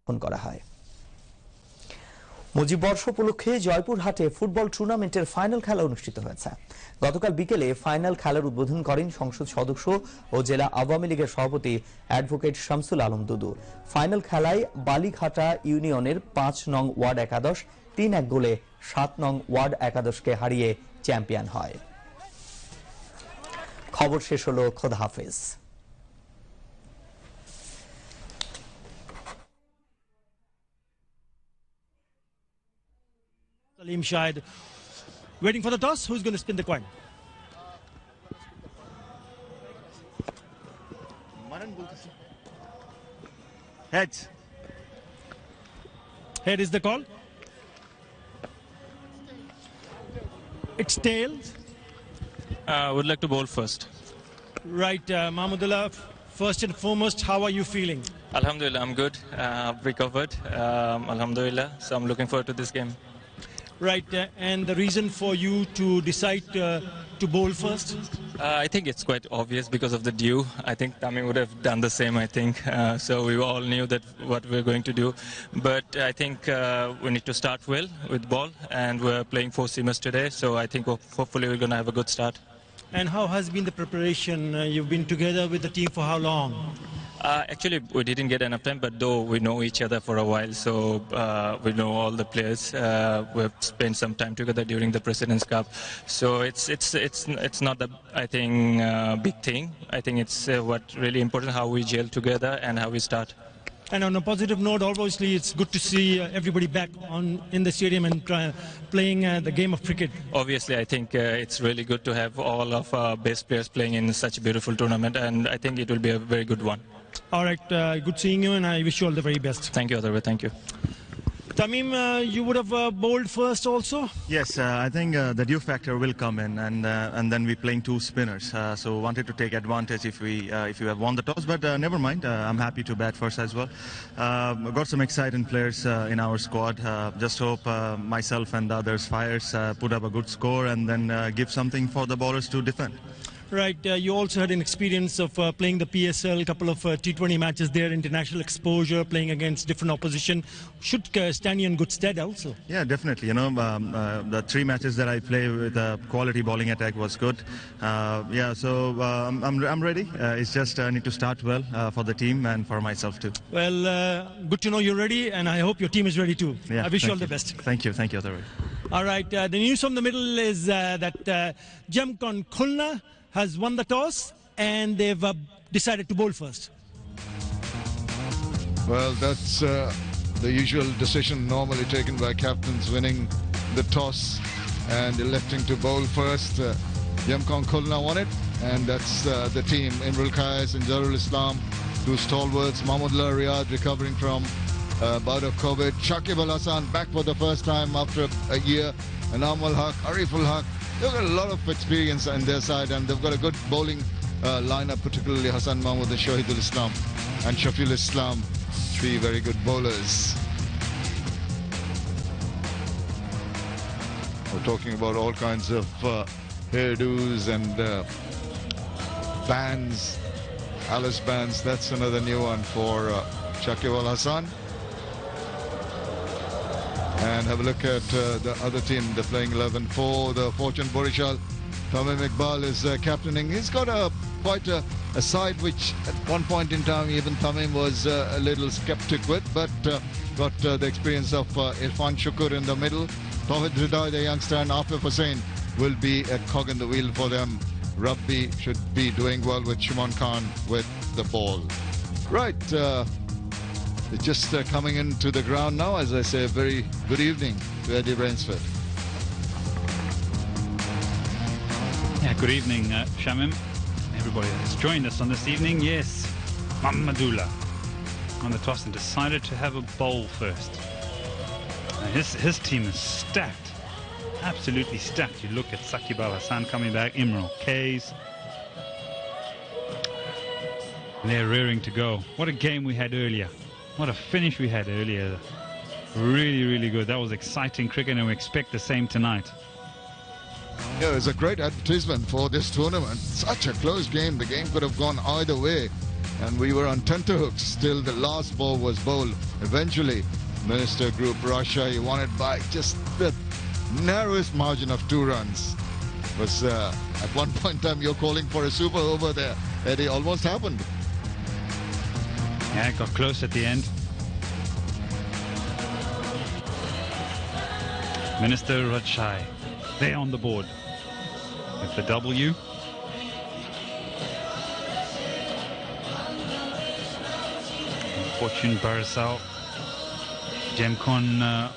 করা হয়। মুজিববর্ষ উপলক্ষে জয়পুরহাটে ফুটবল টুর্নামেন্টের ফাইনাল খেলা অনুষ্ঠিত হয়েছে। গতকাল বিকেলে ফাইনাল খেলার উদ্বোধন করেন সংসদ সদস্য ও জেলা আওয়ামী লীগের সভাপতি অ্যাডভোকেট শামসুল আলম দুদু। ফাইনাল খেলায় বালিঘাটা ইউনিয়নের ৫ নং ওয়ার্ড একাদশ ৩-১ গোলে ৭ নং ওয়ার্ড একাদশকে হারিয়ে চ্যাম্পিয়ন হয়। খবর শেষ হলো। খোদা হাফেজ। Salim Shahid waiting for the toss. Who's going to spin the coin? Heads. Head is the call. It's tails. I would like to bowl first. Right, Mahmudullah, first and foremost, how are you feeling? Alhamdulillah, I'm good. I've recovered. Alhamdulillah. So I'm looking forward to this game. Right, and the reason for you to decide to bowl first? I think it's quite obvious because of the dew. I think Tamim would have done the same, I think. So we all knew that what we're going to do. But I think we need to start well with ball, and we're playing 4 seamers today. So I think hopefully we're going to have a good start. And how has been the preparation? You've been together with the team for how long? Actually, we didn't get enough time, but though we know each other for a while, so we know all the players. We've spent some time together during the President's Cup, so it's not the big thing. I think it's what really important, how we gel together and how we start. And on a positive note, obviously, it's good to see everybody back in the stadium and playing the game of cricket. Obviously, I think it's really good to have all of our best players playing in such a beautiful tournament, and I think it will be a very good one. All right, good seeing you, and I wish you all the very best. Thank you, Adar. Thank you. Tamim, you would have bowled first also? Yes, I think the dew factor will come in, and then we're playing 2 spinners. So wanted to take advantage if you have won the toss, but never mind. I'm happy to bat first as well. Got some exciting players in our squad. Just hope myself and the others fires put up a good score and then give something for the bowlers to defend. Right, you also had an experience of playing the PSL, a couple of T20 matches there, international exposure, playing against different opposition. Should stand you in good stead also. Yeah, definitely. You know, the 3 matches that I play with quality bowling attack was good. So I'm ready. It's just I need to start well for the team and for myself too. Well, good to know you're ready, and I hope your team is ready too. Yeah, I wish you all the best. Thank you, Adar. All right, the news from the middle is that Gemcon Khulna has won the toss and they've decided to bowl first. Well, that's the usual decision normally taken by captains, winning the toss and electing to bowl first. Gemcon Khulna won it, and that's the team. Imrul Qais and Zarul Islam, 2 stalwarts. Mahmudullah Riyad recovering from bout of COVID. Shakib Al Hassan back for the first time after a year. Anam Al Haq, Ariful Haq. They've got a lot of experience on their side, and they've got a good bowling lineup, particularly Hassan Mahmood and Shahidul Islam and Shafiul Islam, 3 very good bowlers. We're talking about all kinds of hairdos and bands, Alice bands. That's another new one for Shakib Al Hassan. And have a look at the other team, the playing 11 for the Fortune Barisal. Tamim Iqbal is captaining. He's got quite a side which at one point in time even Tamim was a little skeptic with, but got the experience of Irfan Shukur in the middle. Tawhid Ridai, the youngster, and Afif Hussain will be a cog in the wheel for them. Rabbi should be doing well with Shimon Khan with the ball. Right. It's just coming into the ground now. As I say, a very good evening to Eddie Brainsford. Yeah, good evening, Shamim. Everybody that's joined us on this evening. Yes, Mahmudullah on the toss and decided to have a bowl first. His team is stacked, absolutely stacked. You look at Shakib Al Hassan coming back, Imrul Qais. They're rearing to go. What a game we had earlier. What a finish we had earlier. Really, really good. That was exciting cricket, and we expect the same tonight. Yeah, it's a great advertisement for this tournament. Such a close game. The game could have gone either way. and we were on tenterhooks till the last ball was bowled. Eventually, Minister Group Russia, he won it by just the narrowest margin of 2 runs. Was at one point in time you're calling for a super over there. It almost happened. Yeah, it got close at the end. Minister Rajshai, they're on the board with the W. Fortune Barisal, Gemcon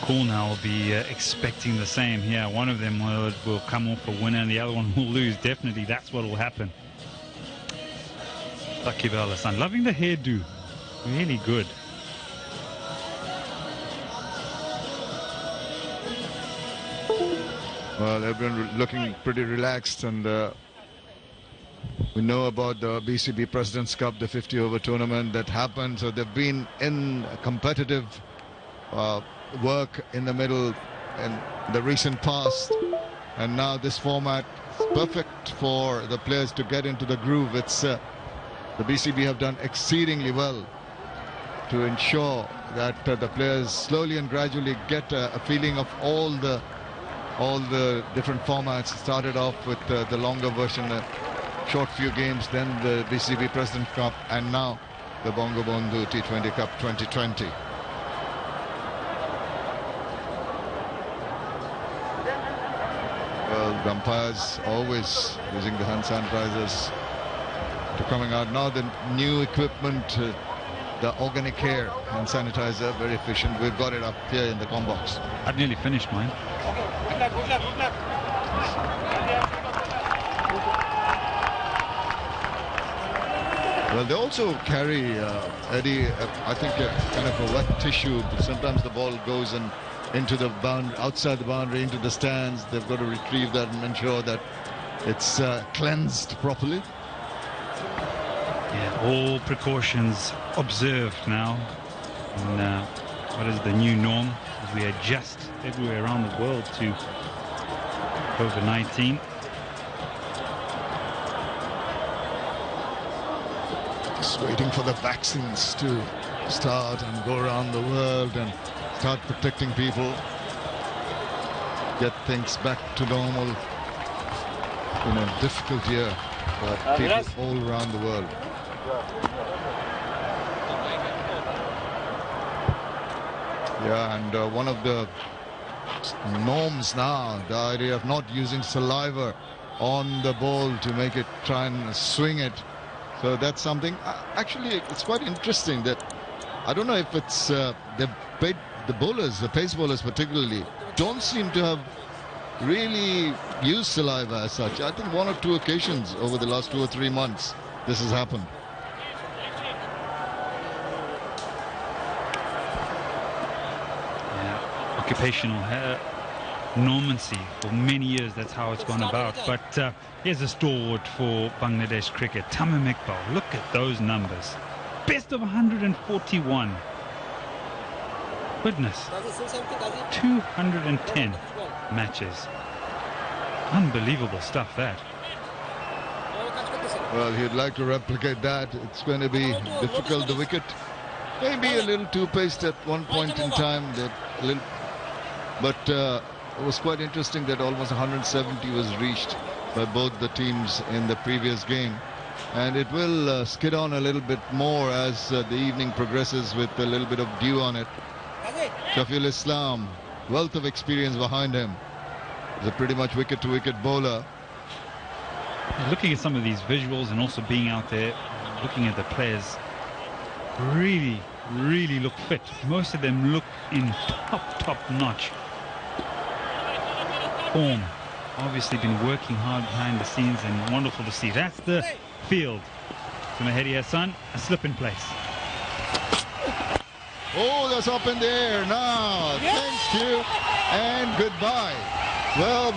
Khulna will be expecting the same here. One of them will come off a winner and the other one will lose. Definitely, that's what will happen. Saqib Al-Hassan, loving the hairdo. Really good. Well, everyone looking pretty relaxed, and we know about the BCB President's Cup, the 50-over tournament that happened. So they've been in competitive work in the middle in the recent past, and now this format is perfect for the players to get into the groove. It's the BCB have done exceedingly well to ensure that the players slowly and gradually get a feeling of all the different formats. Started off with the longer version, the short few games, then the BCB President's Cup, and now the Bongo Bandhu T20 Cup 2020. Well, the umpires always using the hand sanitizers to coming out. Now the new equipment, the organic hair hand sanitizer, very efficient. We've got it up here in the com box. I've nearly finished mine. Well, they also carry, Eddie, I think kind of a wet tissue. Sometimes the ball goes into the boundary, outside the boundary, into the stands. They've got to retrieve that and ensure that it's cleansed properly. Yeah, all precautions observed now. And what is the new norm as we adjust everywhere around the world to COVID-19? Just waiting for the vaccines to start and go around the world and start protecting people, get things back to normal in a difficult year for people all around the world. Yeah, and one of the norms now, the idea of not using saliva on the ball to make it try and swing it. So that's something, actually, it's quite interesting that, I don't know if it's the bowlers, the pace bowlers particularly, don't seem to have really used saliva as such. I think 1 or 2 occasions over the last 2 or 3 months this has happened. Yeah, occupational normancy for many years, that's how it's gone about. But here's a stalwart for Bangladesh cricket, Tamim Iqbal. Look at those numbers, best of 141. Goodness, 210 matches. Unbelievable stuff, that. Well, he'd like to replicate that. It's going to be difficult. The wicket may be a little too paced at one point in time. But it was quite interesting that almost 170 was reached by both the teams in the previous game. And it will skid on a little bit more as the evening progresses with a little bit of dew on it. Shafiul Islam, wealth of experience behind him. He's a pretty much wicket-to-wicket bowler. Looking at some of these visuals and also being out there, looking at the players, really look fit. Most of them look in top-notch form. Obviously been working hard behind the scenes, and wonderful to see. That's the field. To Mahedi Hassan, a slip in place. Oh, that's up in the air now. Thank you and goodbye. Well,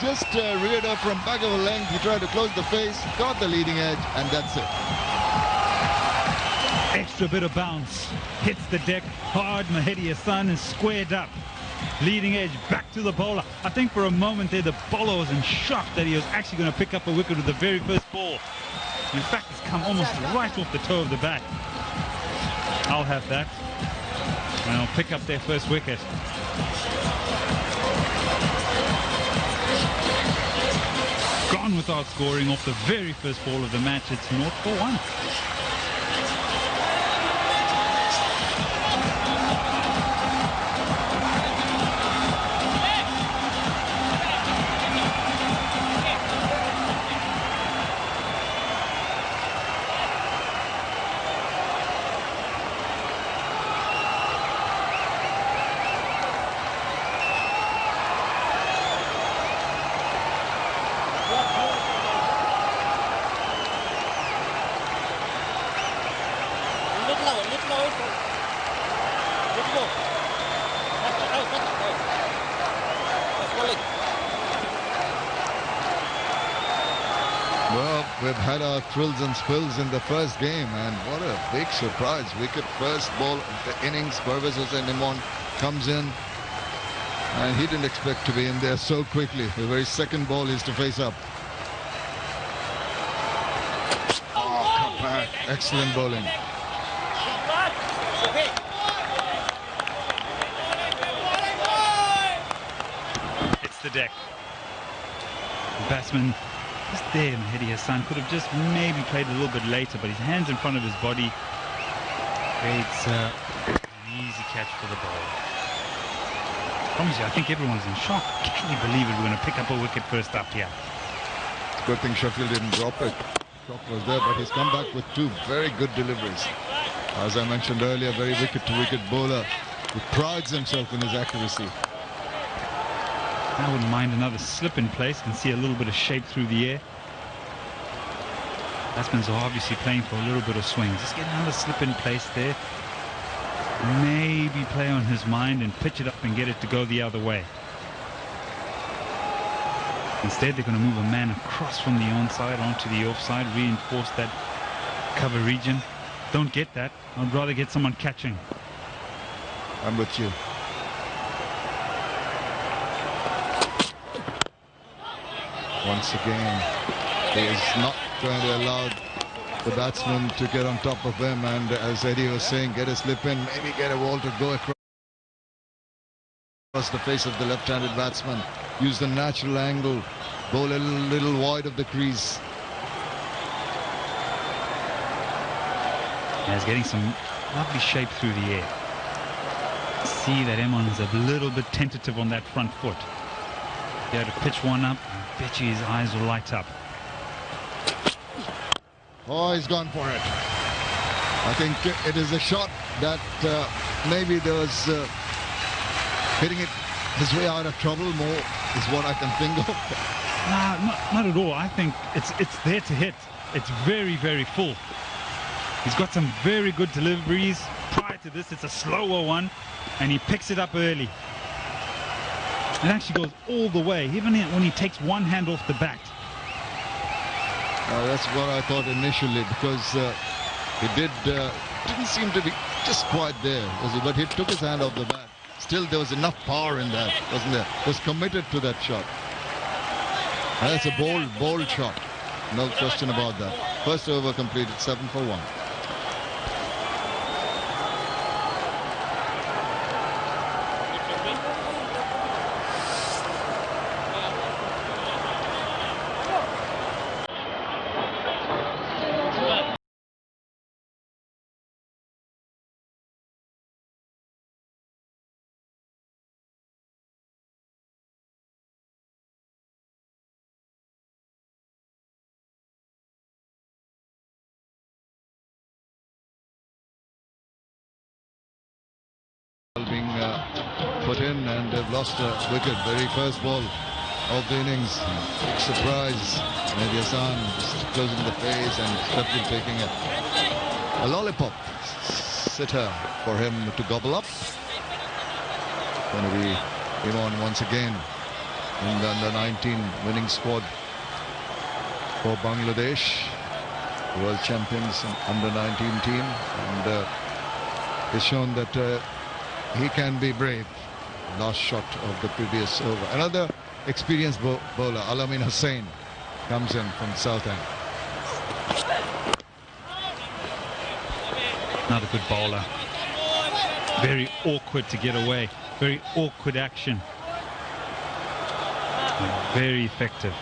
just reared up from back of a length. He tried to close the face, got the leading edge, and that's it. Extra bit of bounce, hits the deck hard. Mahedi Hassan is squared up. Leading edge back to the bowler. I think for a moment there the bowler was in shock that he was actually going to pick up a wicket with the very first ball. In fact, it's come almost right off the toe of the bat. I'll have that. And I'll pick up their first wicket. Gone without scoring off the very first ball of the match. It's 0 for 1. Well, we've had our thrills and spills in the first game, and what a big surprise. Wicket first ball of the innings. Pervez Hossain comes in, and he didn't expect to be in there so quickly. The very second ball is to face up. Oh, come back. Excellent bowling. It's the deck. The batsman just there, Mahedi Hassan could have just maybe played a little bit later, but his hands in front of his body creates an easy catch for the bowler. Promise you, I think everyone's in shock. Can you believe it? We're going to pick up a wicket first up here. Good thing Sheffield didn't drop it. Shot was there, but he's come back with two very good deliveries. As I mentioned earlier, very wicket-to-wicket bowler who prides himself in his accuracy. I wouldn't mind another slip in place. Can see a little bit of shape through the air. Batsmen's are obviously playing for a little bit of swing. Just get another slip in place there. Maybe play on his mind and pitch it up and get it to go the other way. Instead, they're going to move a man across from the onside onto the offside, reinforce that cover region. Don't get that. I'd rather get someone catching. I'm with you. Once again, he is not going to allow the batsman to get on top of him, and as Eddie was saying, get a slip in, maybe get a ball to go across the face of the left-handed batsman, use the natural angle, bowl a little wide of the crease. Yeah, he's getting some lovely shape through the air. See that Emon's a little bit tentative on that front foot. Be able to pitch one up, I bet you his eyes will light up. Oh, he's gone for it. I think it is a shot that maybe there was hitting it his way out of trouble more is what I can think of. Nah, not at all. I think it's there to hit. It's very, very full. He's got some very good deliveries. Prior to this, it's a slower one, and he picks it up early. It actually goes all the way, even when he takes one hand off the bat. That's what I thought initially, because he didn't seem to be just quite there, was he? But he took his hand off the bat. Still, there was enough power in that, wasn't there? Was committed to that shot. And that's a bold shot. No question about that. First over completed, 7 for 1. Being put in, and they've lost a wicket. Very first ball of the innings. Big surprise. Mahedi Hassan just closing the face and Sheffield taking a lollipop sitter for him to gobble up. Going to be Imran once again in the under-19 winning squad for Bangladesh, world champions under-19 team, and it's shown that he can be brave. Last shot of the previous over. Another experienced bowler, Alamin Hussain, comes in from South End. Another good bowler. Very awkward to get away. Very awkward action. Very effective.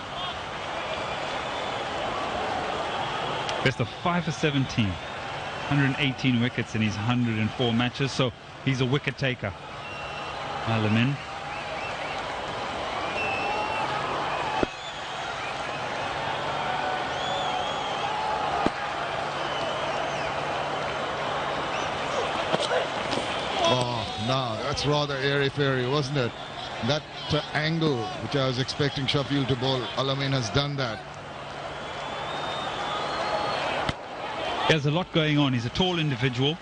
Best of 5 for 17. 118 wickets in his 104 matches, so he's a wicket taker. Alamin. Oh, no, that's rather airy-fairy, wasn't it? That angle, which I was expecting Sheffield to bowl, Alamin has done that. There's a lot going on. He's a tall individual. You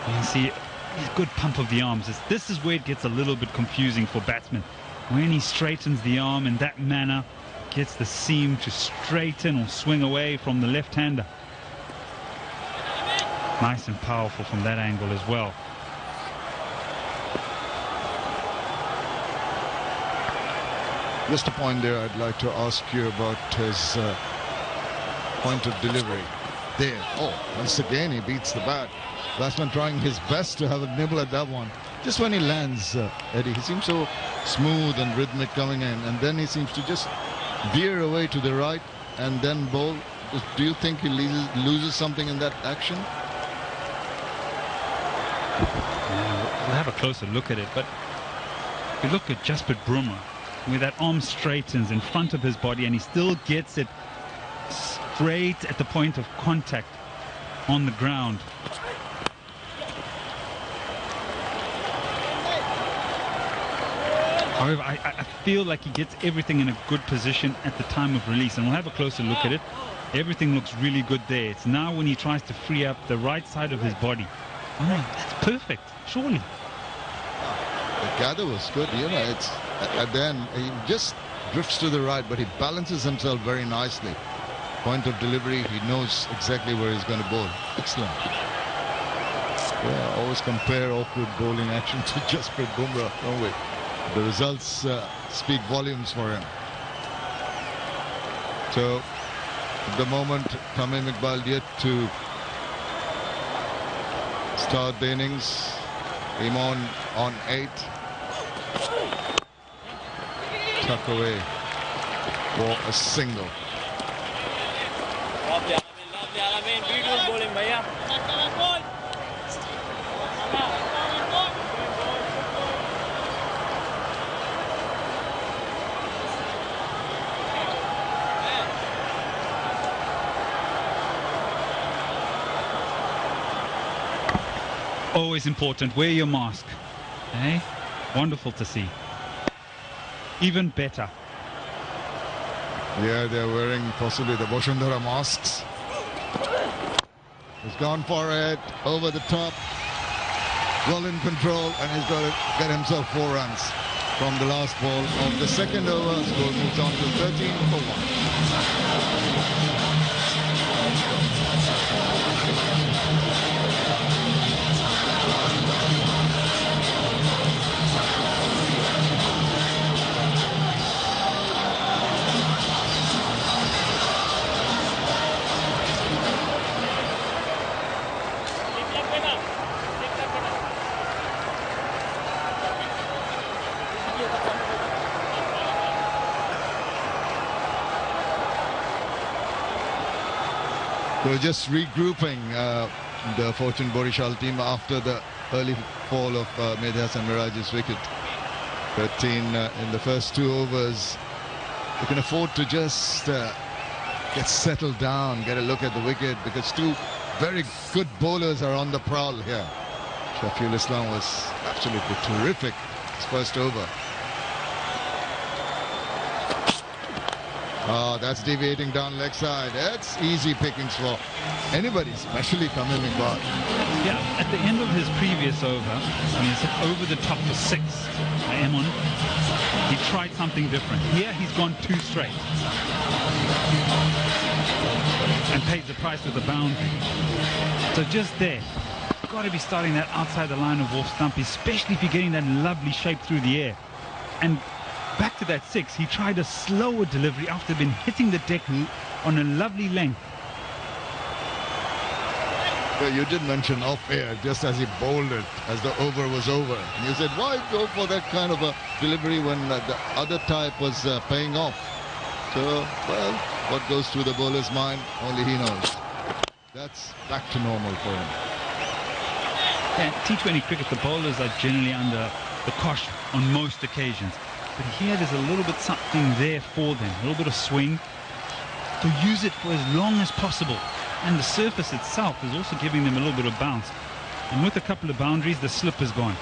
can see he's a good pump of the arms. This is where it gets a little bit confusing for batsmen. When he straightens the arm in that manner, gets the seam to straighten or swing away from the left-hander. Nice and powerful from that angle as well. Just a point there I'd like to ask you about his point of delivery. There. Oh, once again he beats the bat. Batsman trying his best to have a nibble at that one. Just when he lands, Eddie, he seems so smooth and rhythmic coming in, and then he seems to just veer away to the right and then bowl. Do you think he loses something in that action? We'll have a closer look at it, but if you look at Jasprit Bumrah, where that arm straightens in front of his body and he still gets it straight at the point of contact on the ground. However, I feel like he gets everything in a good position at the time of release, and we'll have a closer look at it. Everything looks really good there. It's now when he tries to free up the right side of his body. Oh, that's perfect, surely. The gather was good, you know. It's then he just drifts to the right, but he balances himself very nicely. Point of delivery, he knows exactly where he's going to bowl. Excellent. Yeah, always compare awkward bowling action to Jasprit Bumrah, don't we? The results speak volumes for him. So, at the moment, Tamim Iqbal yet to start the innings. Imon on 8. Tuck away for a single. Always important, wear your mask. Eh? Wonderful to see. Even better. Yeah, they're wearing possibly the Boshundara masks. He's gone for it, over the top, well in control, and he's got to get himself 4 runs from the last ball of the second over. Score moves on to 13 for 1. We're just regrouping the Fortune Barisal team after the early fall of Mehdi Hasan Miraj's wicket. 13 in the first 2 overs. You can afford to just get settled down, get a look at the wicket, because 2 very good bowlers are on the prowl here. Shafiul Islam was absolutely terrific his first over. Oh, that's deviating down leg side. That's easy pickings for anybody, especially Tamim Iqbal. Yeah, at the end of his previous over, when he's hit over the top for 6 by Emon, he tried something different. Here he's gone 2 straight and paid the price with a boundary. So just there, you've got to be starting that outside the line of off stump, especially if you're getting that lovely shape through the air. And back to that 6, he tried a slower delivery after been hitting the deck on a lovely length. You did mention off air, just as he bowled it, as the over was over. And you said, why go for that kind of a delivery when the other type was paying off? So, well, what goes through the bowler's mind, only he knows. That's back to normal for him. Yeah, T20 cricket, the bowlers are generally under the cosh on most occasions. But here there's a little bit something there for them, a little bit of swing. To use it for as long as possible. And the surface itself is also giving them a little bit of bounce. And with a couple of boundaries, the slip is gone.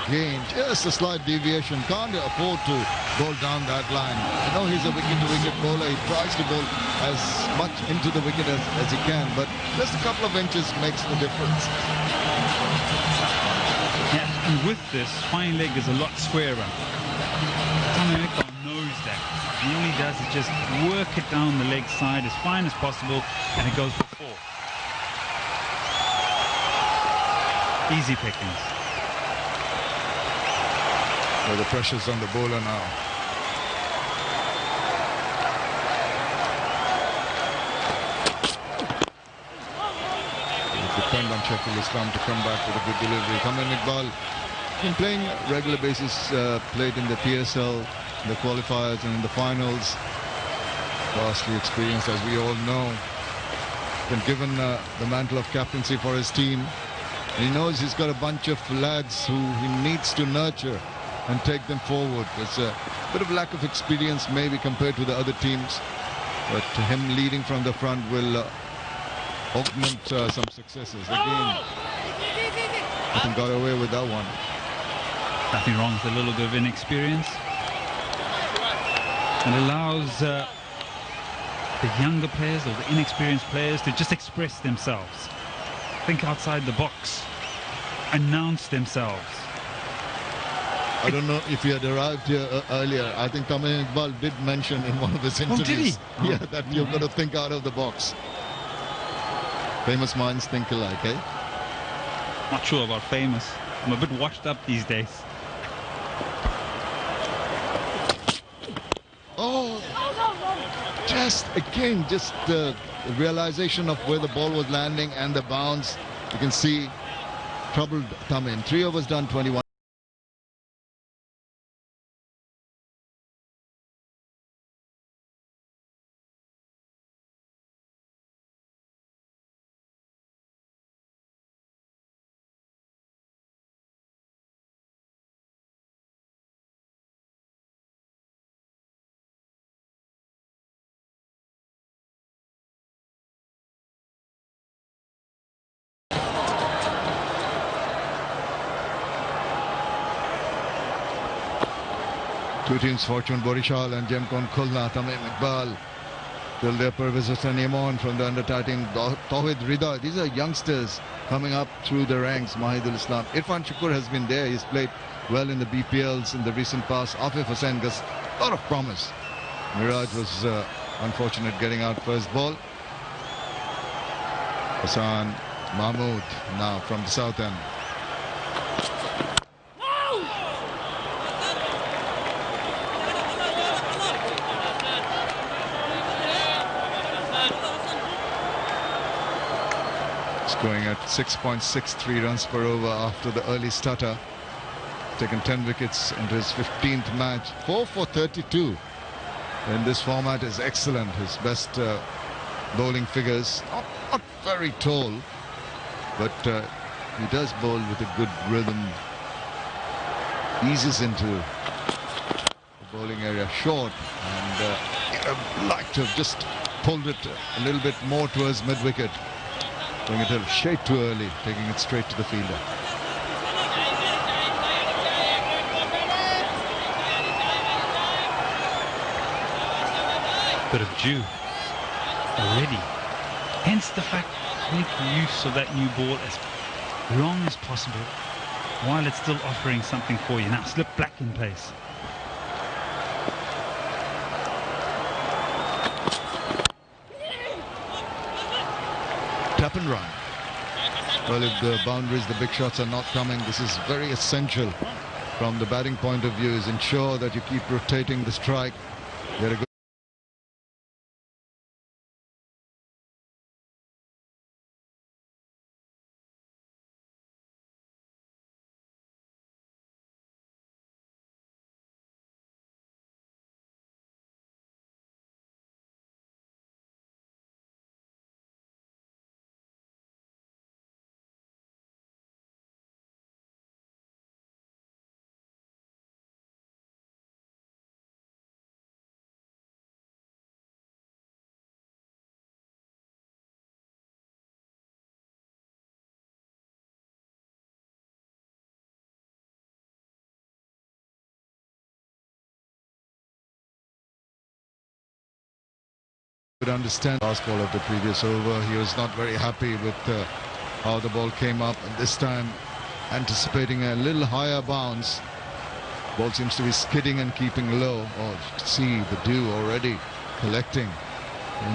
Again, just a slight deviation. Can't afford to bowl down that line. I know he's a wicket-to-wicket bowler. He tries to bowl as much into the wicket as he can, but just a couple of inches makes the difference. Yeah, and with this, fine leg is a lot squarer. Tommy knows that. And all he does is just work it down the leg side as fine as possible, and it goes for 4. Easy pickings. Well, the pressure's on the bowler now. Depend on Sheffield Islam to come back with a good delivery. Tamim Iqbal, been playing regular basis, played in the PSL, the qualifiers and in the finals. Vastly experienced, as we all know. Been given the mantle of captaincy for his team. And he knows he's got a bunch of lads who he needs to nurture and take them forward. There's a bit of lack of experience maybe compared to the other teams, but him leading from the front will augment some successes. Again, I think got away with that one. Nothing wrong with a little bit of inexperience. It allows the younger players or the inexperienced players to just express themselves. Think outside the box. Announce themselves. I don't know if he had arrived here earlier. I think Tamim Iqbal did mention in one of his interviews. Did he? Yeah, that you've got to think out of the box. Famous minds think alike, eh? Not sure about famous. I'm a bit washed up these days. Oh, just again, just the realization of where the ball was landing and the bounce. You can see troubled Tamim. 3 overs done, 21. Two teams, Fortune Barisal and Gemcon Khulna. Tamim Iqbal, Dilder Pervez Hussain Imon from the under-13, Tawhid Rida. These are youngsters coming up through the ranks. Mahidul Islam. Irfan Shukur has been there. He's played well in the BPLs in the recent past. Afif Hussain has a lot of promise. Miraj was unfortunate getting out first ball. Hassan Mahmood now from the south end. Going at 6.63 runs per over after the early stutter. Taken 10 wickets into his 15th match. 4 for 32 in this format is excellent. His best bowling figures. Not very tall, but he does bowl with a good rhythm. Eases into the bowling area short, and I'd like to have just pulled it a little bit more towards mid-wicket. Going it a shade too early, taking it straight to the fielder. Bit of dew already. Hence the fact, make use of that new ball as long as possible while it's still offering something for you. Now slip black in pace. Tap and run. Well, if the boundaries, the big shots are not coming, this is very essential from the batting point of view is ensure that you keep rotating the strike. Get a good understand last ball of the previous over. He was not very happy with how the ball came up, and this time anticipating a little higher bounce. Ball seems to be skidding and keeping low. Oh, you can see the dew already collecting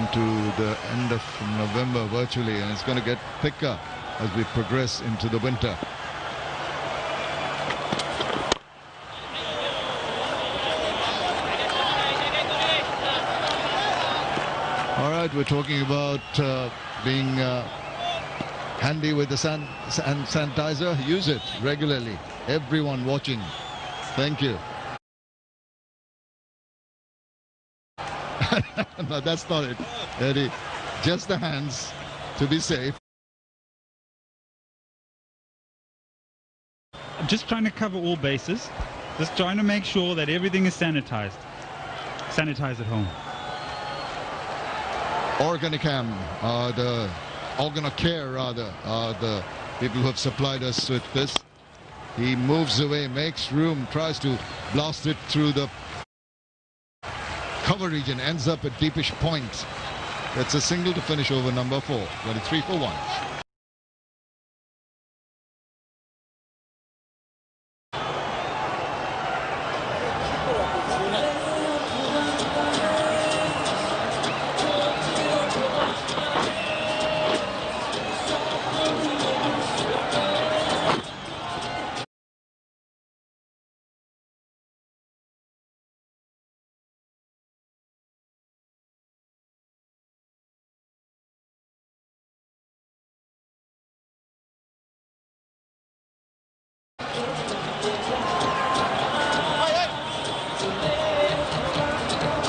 into the end of November virtually, and it's going to get thicker as we progress into the winter. All right, we're talking about being handy with the sanitizer. Use it regularly. Everyone watching. Thank you. No, that's not it, Eddie. Just the hands to be safe. I'm just trying to cover all bases. Just trying to make sure that everything is sanitized. Sanitize at home. Organicam, the Organocare rather, the people who have supplied us with this. He moves away, makes room, tries to blast it through the cover region, ends up at deepish point. That's a single to finish over number 4, 23 for 1.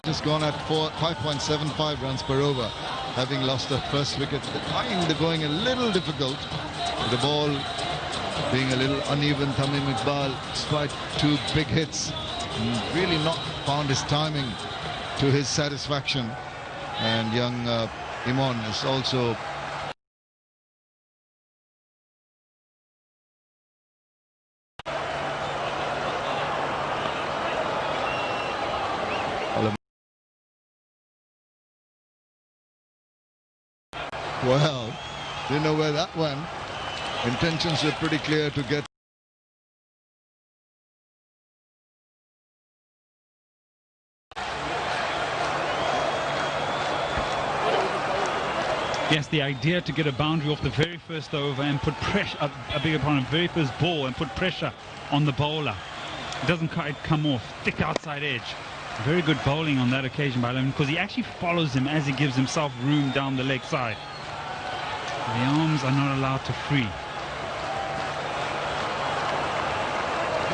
Just gone at 5.75 runs per over, having lost the first wicket. The time going a little difficult. The ball being a little uneven. Tamim Iqbal, despite 2 big hits, really not found his timing to his satisfaction. And young Imon is also well, didn't know where that went. Intentions were pretty clear to get. Yes, the idea to get a boundary off the very first over and put pressure, I beg your pardon, very first ball, and put pressure on the bowler. It doesn't quite come off. Thick outside edge. Very good bowling on that occasion by Lemon, because he actually follows him as he gives himself room down the leg side. The arms are not allowed to free.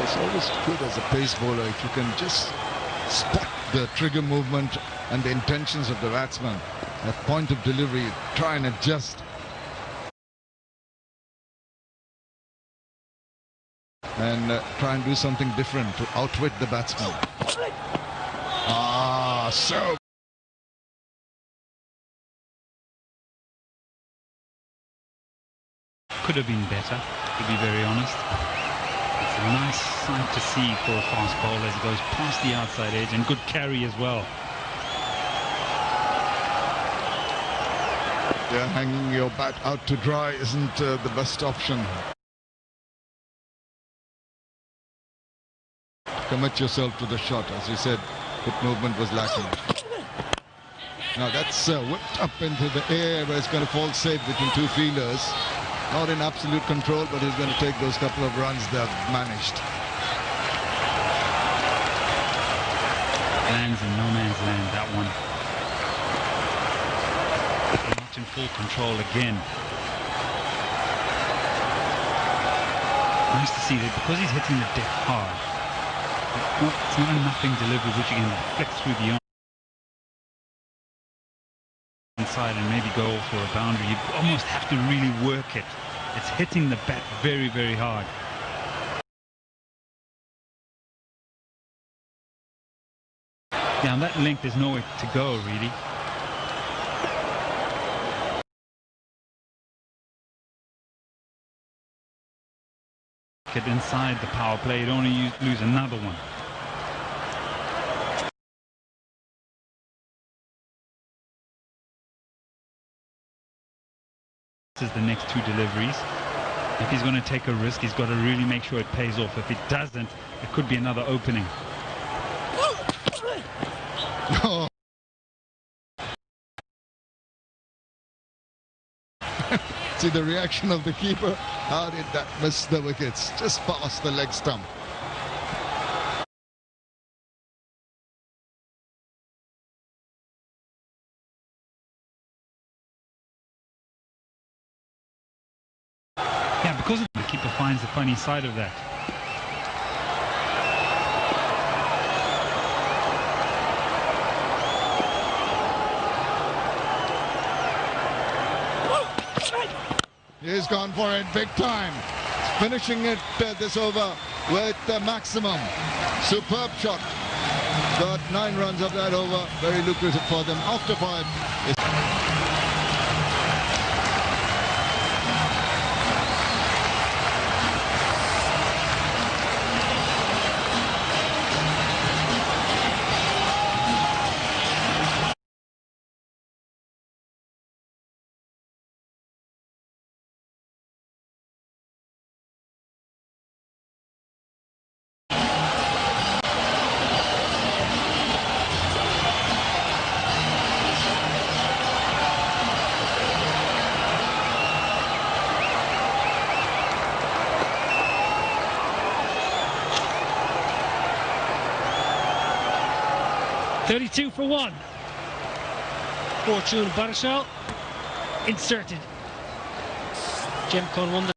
It's always good as a pace bowler if you can just spot the trigger movement and the intentions of the batsman. At point of delivery, try and adjust. And try and do something different to outwit the batsman. Ah, so. Could have been better, to be very honest. It's a nice sight to see for a fast bowler as he goes past the outside edge, and good carry as well. Yeah, hanging your bat out to dry isn't the best option. Commit yourself to the shot. As you said, foot movement was lacking. Now that's whipped up into the air where it's going to fall safe between 2 fielders. Not in absolute control, but he's going to take those couple of runs they've managed. Lands in no man's land, that one. Not in full control again. Nice to see that because he's hitting the deck hard. It's not a nothing delivery which you can flick through the inside and maybe go for a boundary. You almost have to really work it. It's hitting the bat very, very hard. Yeah, on that length there's nowhere to go really. Get inside the power play, you'd only lose another one. This is the next two deliveries. If he's going to take a risk, he's got to really make sure it pays off. If it doesn't, it could be another opening. Oh. See the reaction of the keeper. How did that miss the wickets? Just past the leg stump. Yeah, because the keeper finds the funny side of that. He's gone for it big time. Finishing it this over with the maximum. Superb shot. Got 9 runs of that over. Very lucrative for them. After 5. .32 for 1. Fortune Barisal inserted. Gemcon won the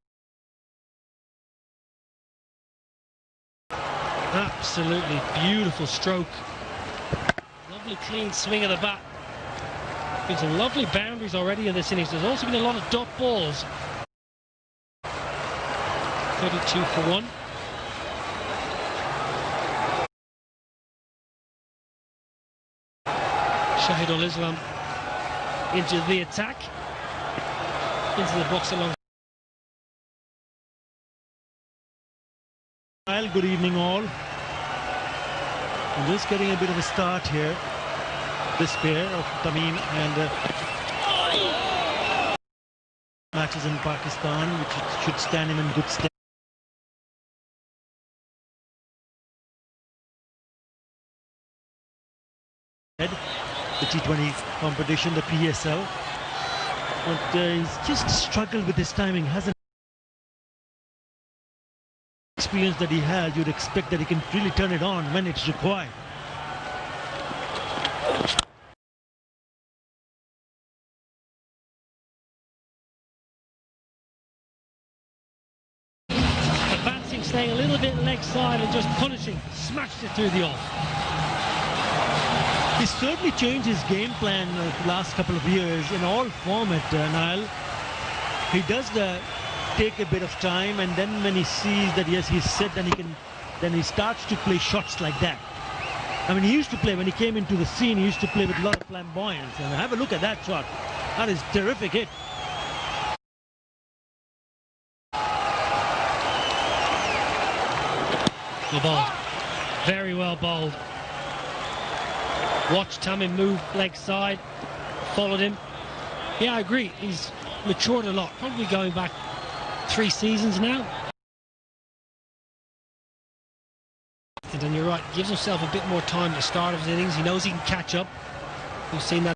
absolutely beautiful stroke. Lovely clean swing of the bat. Been some lovely boundaries already in this innings. There's also been a lot of dot balls. 32 for 1. Shahidul Islam into the attack, into the box along. Good evening all. I'm just getting a bit of a start here. This pair of Tamim and matches in Pakistan, which should stand him in good stead. The T20 competition, the PSL, but he's just struggled with his timing. Hasn't experience that he has. You'd expect that he can really turn it on when it's required. Advancing, staying a little bit leg side and just punishing, smashed it through the off. He's certainly changed his game plan the last couple of years in all formats, Niall. He does take a bit of time, and then when he sees that yes, he's set, then he starts to play shots like that. I mean, he used to play, when he came into the scene, he used to play with a lot of flamboyance. And have a look at that shot. That is terrific hit. Well bowled. Very well bowled. Watched Tamim move leg side, followed him. Yeah, I agree. He's matured a lot. Probably going back 3 seasons now. And you're right, gives himself a bit more time to start his innings. He knows he can catch up. We've seen that.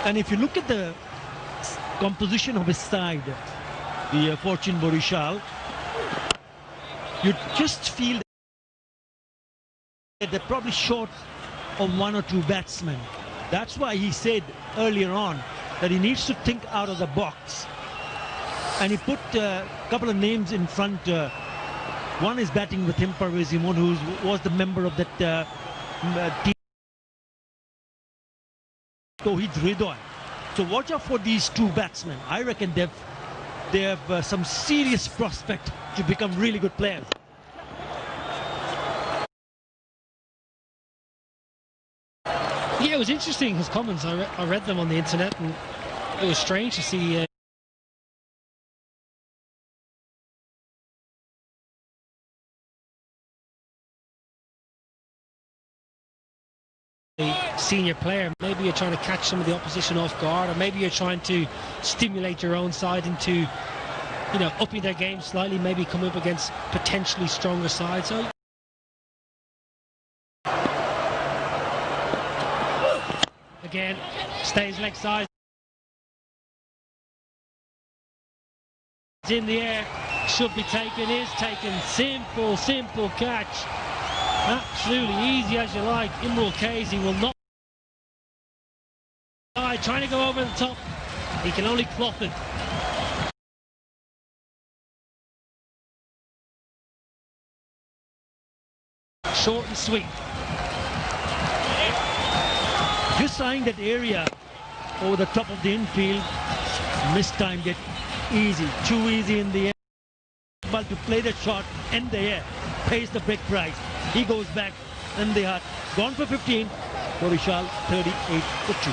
And if you look at the composition of his side, the Fortune Barisal, you just feel that they're probably short of one or two batsmen. That's why he said earlier on that he needs to think out of the box. And he put a couple of names in front. One is batting with him, Parvez Imon, who was the member of that team. Tawhid Ridwan. So watch out for these two batsmen. I reckon they have some serious prospect to become really good players. Yeah, it was interesting, his comments. I read them on the internet, and it was strange to see a senior player. Maybe you're trying to catch some of the opposition off guard, or maybe you're trying to stimulate your own side into, you know, upping their game slightly, maybe come up against potentially stronger sides. So again, stays leg side. It's in the air, should be taken, is taken. Simple catch. Absolutely easy as you like. Imrul Kazi will not die, trying to go over the top. He can only cloth it. Short and sweet. Just eyeing that area over the top of the infield, mistimed it. Easy, too easy in the air. But to play that shot in the air pays the big price. He goes back and they are gone for 15. Barisal 38 for 2.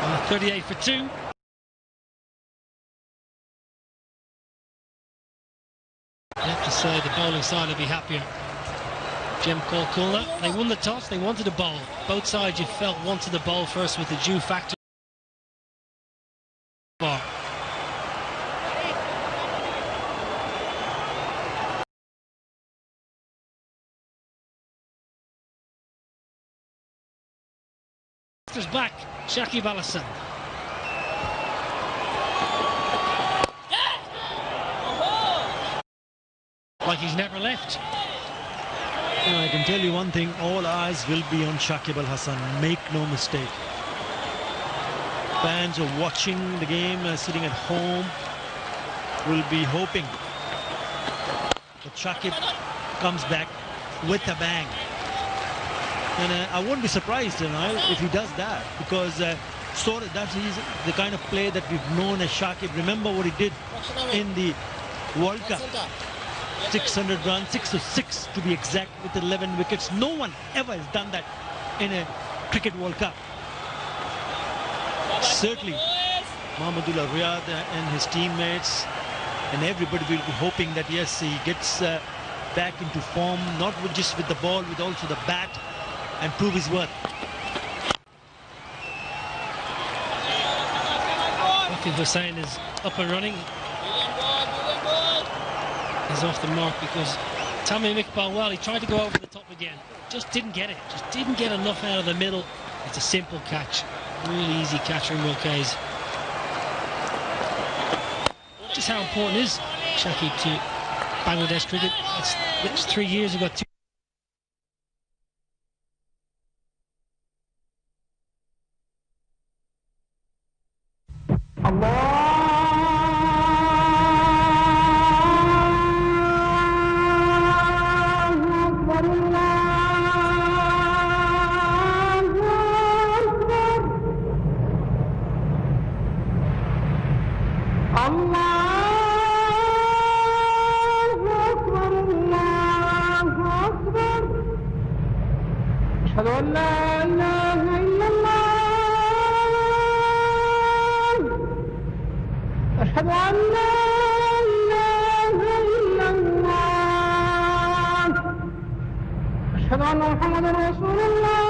Uh, 38 for 2. I have to say the bowling side will be happier. Gemcon Khulna, they won the toss, they wanted to bowl. Both sides you felt wanted the bowl first with the due factor. Back, Shakib Al Hassan. Like he's never left. You know, I can tell you one thing, all eyes will be on Shakib Al Hassan, make no mistake. Fans are watching the game, sitting at home, will be hoping that Shakib comes back with a bang. And I won't be surprised, you know, if he does that, because he's the kind of player that we've known as Shakib. Remember what he did in the World Cup. 600 runs, 606 to be exact, with 11 wickets. No one ever has done that in a Cricket World Cup. Certainly, Mahmudullah Riyad and his teammates and everybody will be hoping that, yes, he gets back into form, not just with the ball, with also the bat, and prove his worth. Akif Hussain is up and running. He's off the mark because Tamim Iqbal, well, he tried to go over the top again. Just didn't get it. Just didn't get enough out of the middle. It's a simple catch. Really easy catch from Mulcaise. Just how important is Shakib to Bangladesh cricket? That's 3 years ago. أشهد أن لا إله إلا الله أشهد أن لا إله إلا الله أشهد أن محمدا رسول الله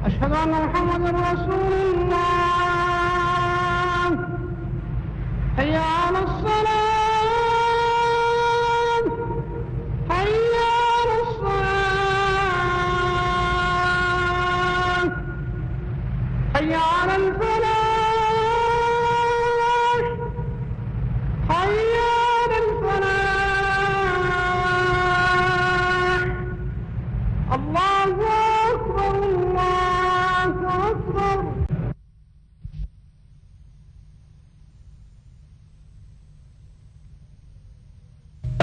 أشهد أن محمدا رسول الله حي على الصلاة حي على الصلاة حي على الفلاح حي على الفلاح الله أكبر الله أكبر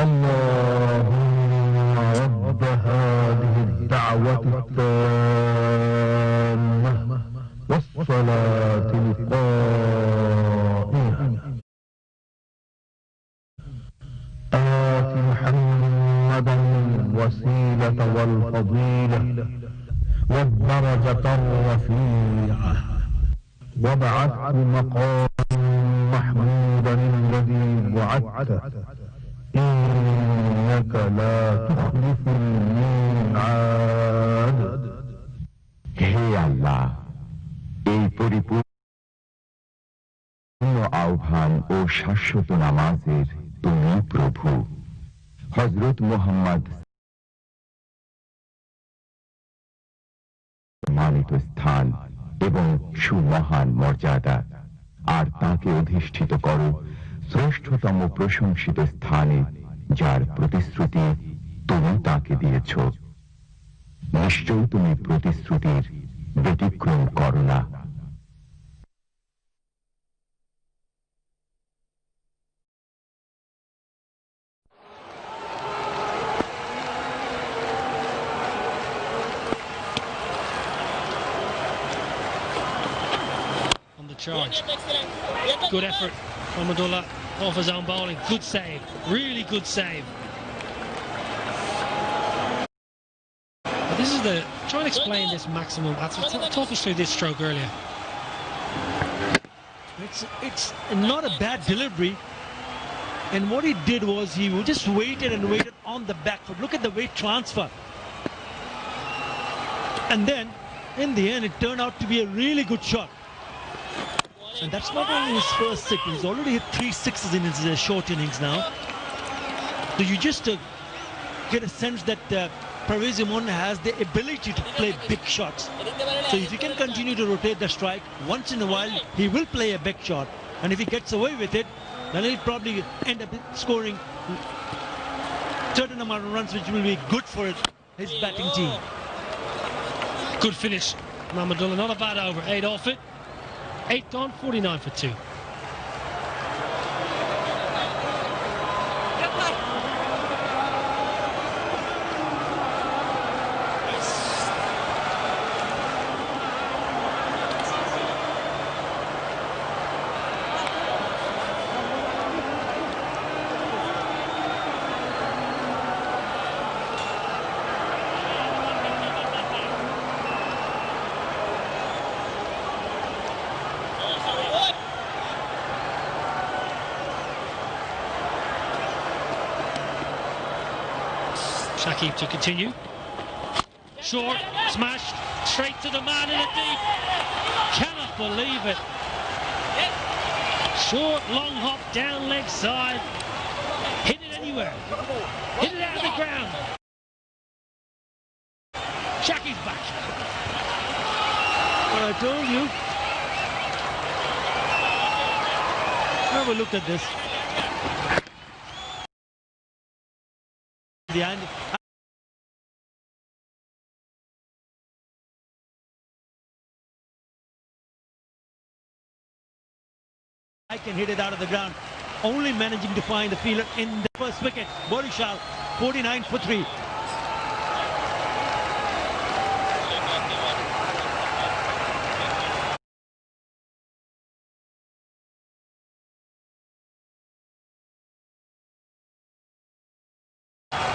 اللهم رب هذه الدعوة التامة والصلاة القائمة آت محمدا الوسيلة والفضيلة والدرجة الرفيعة وابعثه مقاما محمودا الذي وعدته إنك لا تخلف الميعاد হে আল্লাহ এই পরিপূর্ণ আহ্বান ও শাশ্বত নামাজের তুমি প্রভু হযরত মুহাম্মদ সম্মানিত স্থান এবং সুমহান মর্যাদা আর তাকে অধিষ্ঠিত করো শ্রেষ্ঠতম প্রশংসিত স্থানে যার প্রতিশ্রুতি তুমি তাকে দিয়েছ নিশ্চয়ই তুমি প্রতিশ্রুতির ব্যতিক্রম করো না On the charge. Good effort from Abdullah off his own bowling. Good save. Really good save. But this is the... Try and explain this maximum. Talk us through this stroke earlier. It's not a bad delivery. And what he did was he just waited and waited on the back foot. Look at the weight transfer. And then, in the end, it turned out to be a really good shot. And that's not only his first six. He's already hit 3 sixes in his short innings now. So you just get a sense that Parvez Imran has the ability to play big shots. So if he can continue to rotate the strike, once in a while he will play a big shot. And if he gets away with it, then he'll probably end up scoring certain amount of runs which will be good for his batting team. Good finish. Mahmudullah, not a bad over. 8 off it. 8 gone, 49 for 2. Shakib to continue. Short, smashed, straight to the man in the deep. Cannot believe it. Short, long hop, down leg side. Hit it anywhere. Hit it out of the ground. Shakib's back. Well, I told you. Have a look at this. Behind. I can hit it out of the ground. Only managing to find the fielder in the first wicket. Barisal, 49 for 3.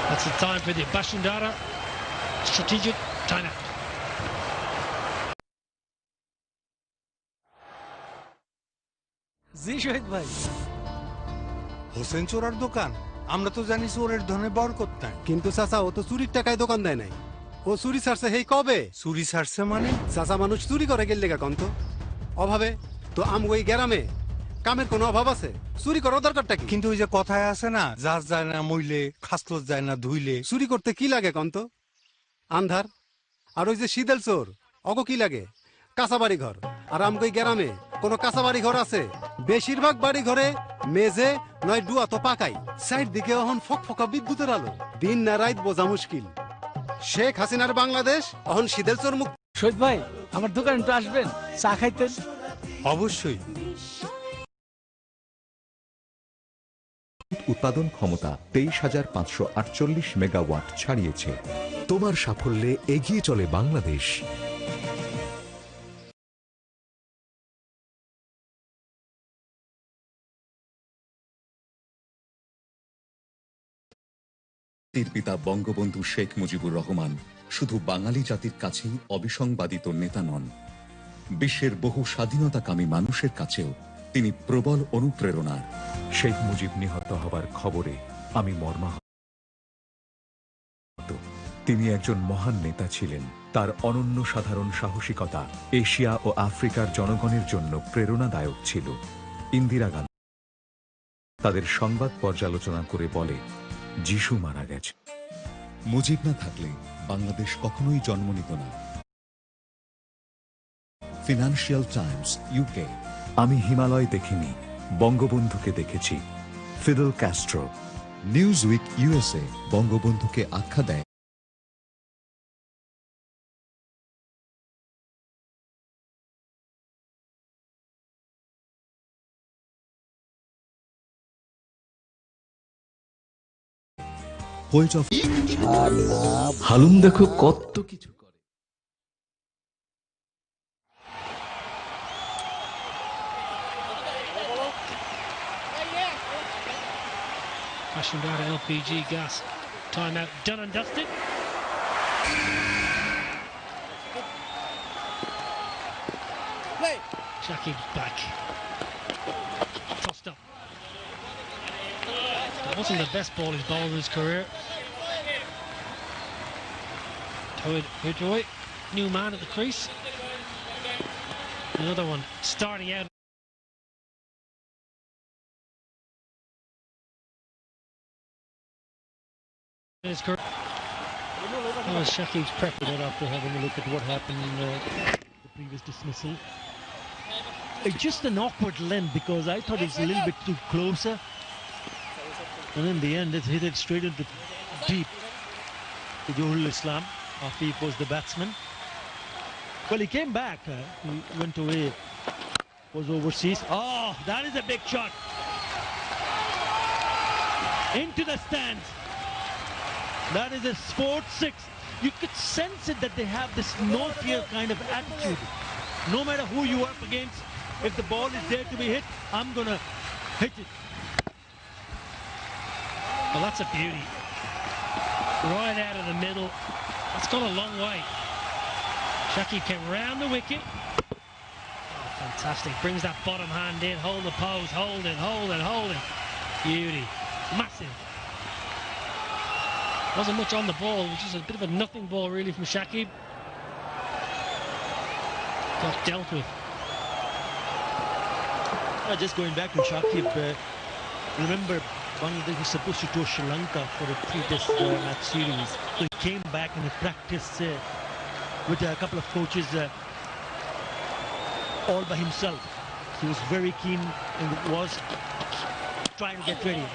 That's the time for the Bashundara strategic timeout. জি শহীদ ভাই হোসেন চোরার দোকান আমরা তো জানি চোরের ধনে বরকত নাই কিন্তু চাচা ও তো চুরির টাকায় দোকান দেয় নাই ও চুরি ছাড়ছে হেই কবে চুরি ছাড়ছে মানে চাচা মানুষ চুরি করে গেলে কন্ত অভাবে তো ওই গ্রামে কামের কোনো অভাব আছে চুরি করার দরকারটা কি কিন্তু ওই যে কথায় আছে না যার যায় না মইলে খাসলস যায় না ধুইলে চুরি করতে কি লাগে কন্ত আন্ধার আর ওই যে শীতল চোর অগ কি লাগে কাঁচা বাড়ি ঘর আর ওই গ্রামে কোনো কাঁচা বাড়ি ঘর আছে বেশিরভাগ বাড়ি ঘরে মেজে নয় ডুয়া তো পাকাই সাইড দিকে এখন ফকফকা বিদ্যুতের আলো দিন না রাত বোঝা মুশকিল শেখ হাসিনার বাংলাদেশ এখন শীতল চোর মুক্ত শহীদ ভাই আমার দোকানে একটু আসবেন চা খাইতেন অবশ্যই উৎপাদন ক্ষমতা 23,548 মেগাওয়াট ছাড়িয়েছে। তোমার সাফল্যে এগিয়ে চলে বাংলাদেশ। পিতা বঙ্গবন্ধু শেখ মুজিবুর রহমান শুধু বাঙালি জাতির কাছেই অবিসংবাদিত নেতা নন, বিশ্বের বহু স্বাধীনতাকামী মানুষের কাছেও তিনি প্রবল অনুপ্রেরণার। শেখ মুজিব নিহত হবার খবরে আমি মর্মাহত। তিনি একজন মহান নেতা ছিলেন। তার অনন্য সাধারণ সাহসিকতা এশিয়া ও আফ্রিকার জনগণের জন্য প্রেরণাদায়ক ছিল। ইন্দিরা গান্ধী তাদের সংবাদ পর্যালোচনা করে বলে, যিশু মারা গেছে। মুজিব না থাকলে বাংলাদেশ কখনোই জন্ম নিত না। Financial Times UK. আমি হিমালয় দেখিনি, বঙ্গবন্ধুকে দেখেছি। Fidel Castro. Newsweek USA বঙ্গবন্ধুকে আখ্যা দেয় হালুম দেখো কত কিছু করে। Bashundara LPG gas timeout done and dusted. Shakib's back. Tossed up. That wasn't the best ball he's bowled in his career. Hudroy, new man at the crease. Another one starting out. His career. Oh, Shakib's prep. After having a look at what happened in the previous dismissal. Just an awkward length because I thought it's a little bit too closer. And in the end, it hit it straight into deep. Johul Islam, Afif was the batsman. Well, he came back. He went away. Was overseas. Oh, that is a big shot. Into the stands. That is a sports six. You could sense it that they have this no fear kind of attitude. No matter who you are up against, if the ball is there to be hit, I'm gonna hit it. Well, that's a beauty. Right out of the middle. That's gone a long way. Shakib came round the wicket. Oh, fantastic. Brings that bottom hand in. Hold the pose. Hold it, hold it, hold it. Beauty. Massive. Wasn't much on the ball. It was just a bit of a nothing ball, really, from Shakib. Got dealt with. Just going back to Shakib, remember Bangladesh was supposed to tour Sri Lanka for a three-test match series. So he came back and he practiced with a couple of coaches all by himself. He was very keen and was trying to get ready.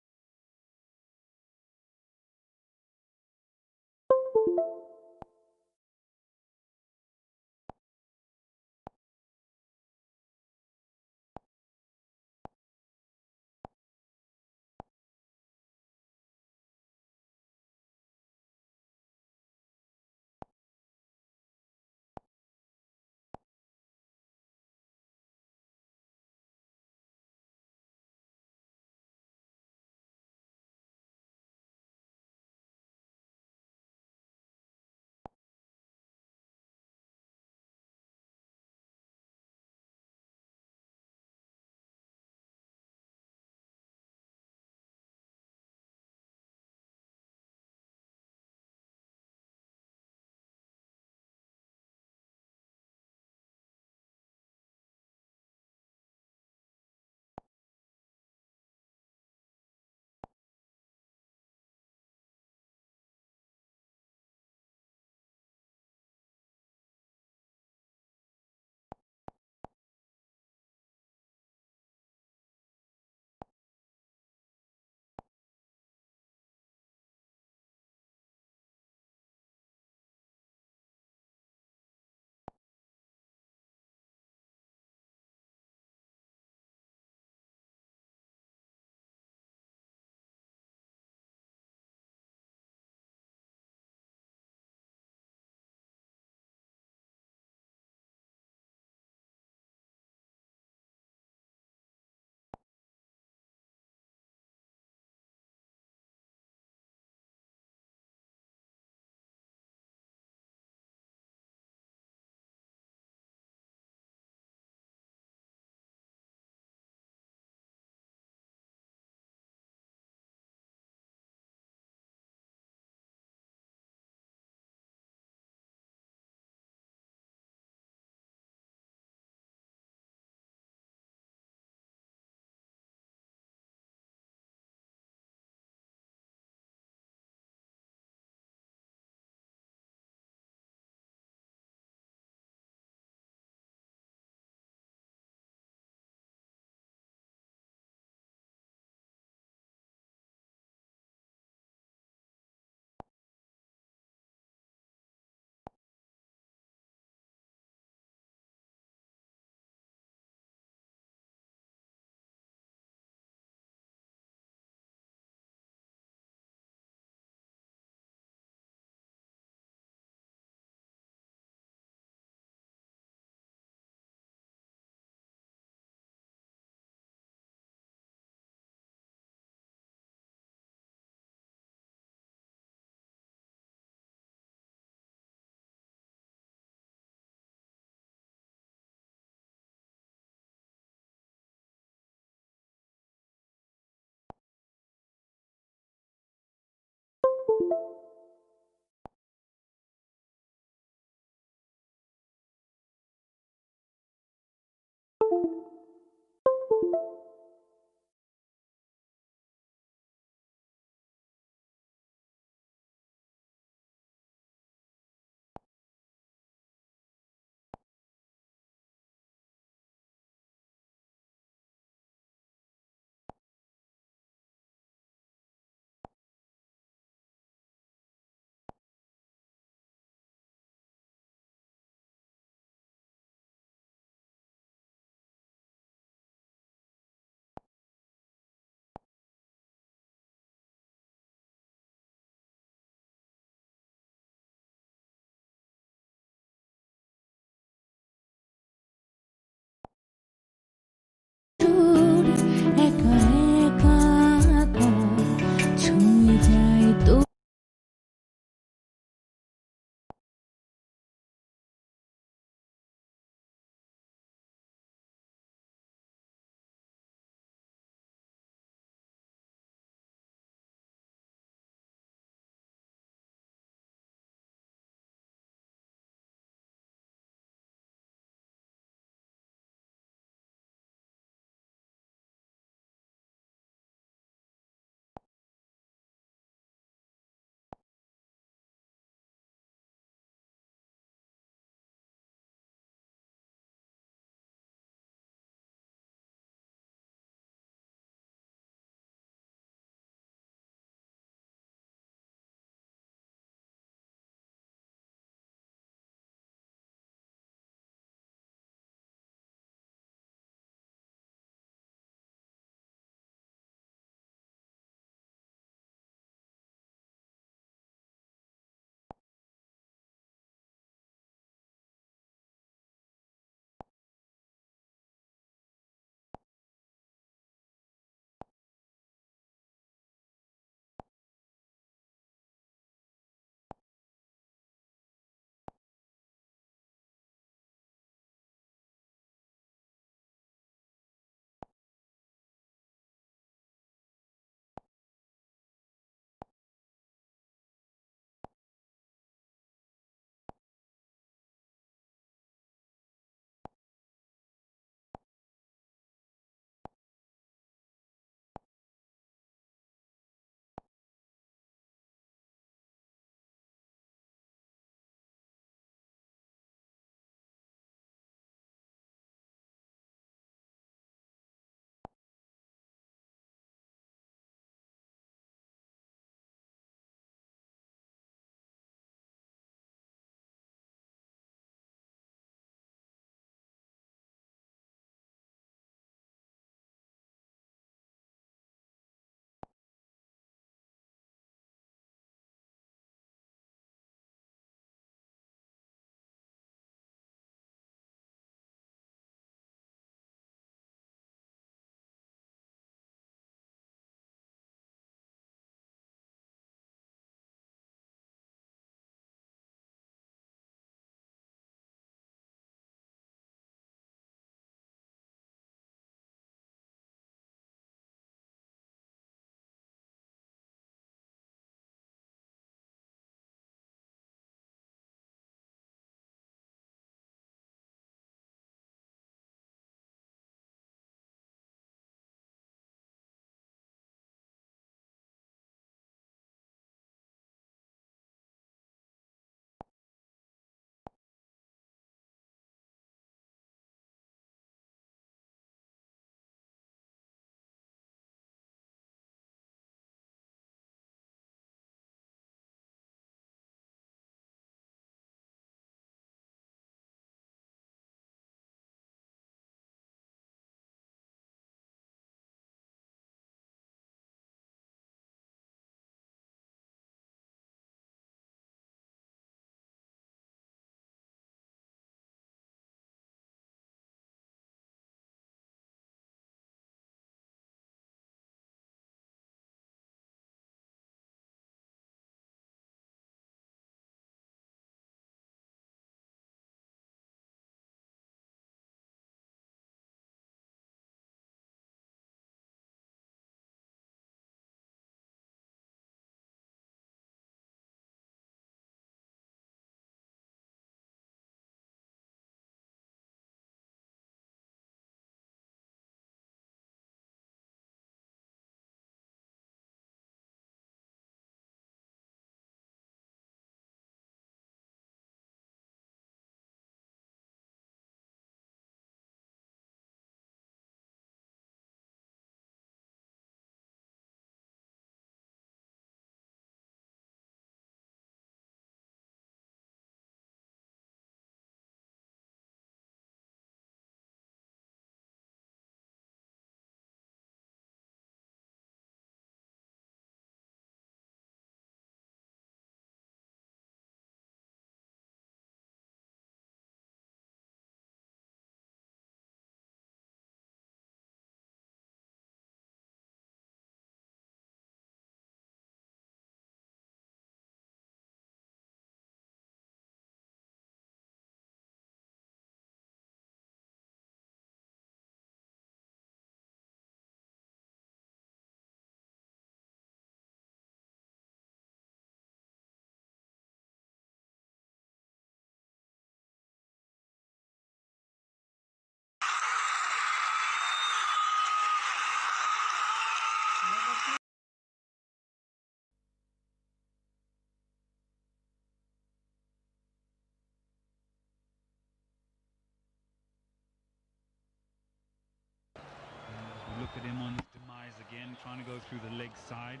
look at him on his demise again, trying to go through the leg side.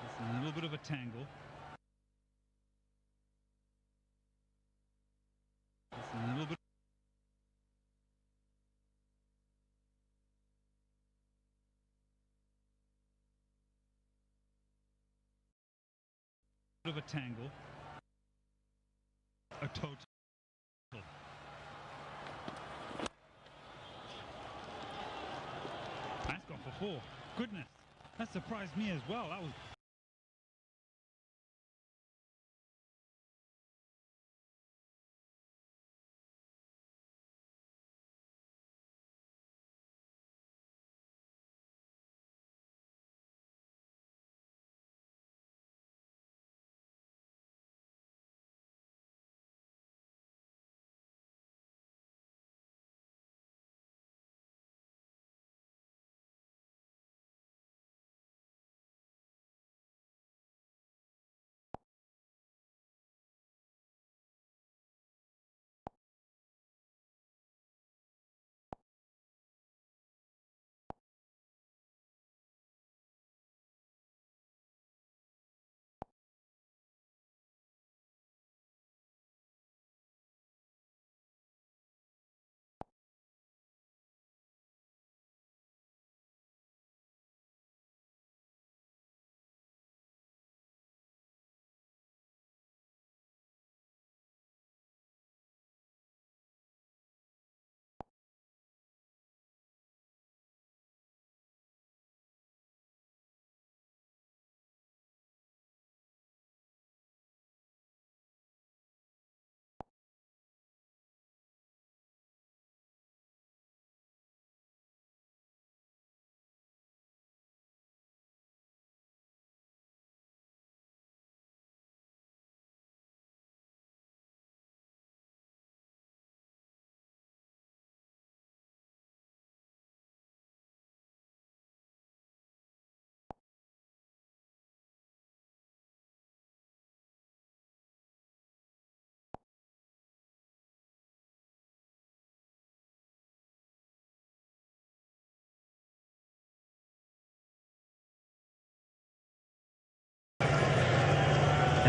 It's a little bit of a tangle. It's a little bit. Of a tangle. A total. That's gone for 4. Goodness, that surprised me as well. That was.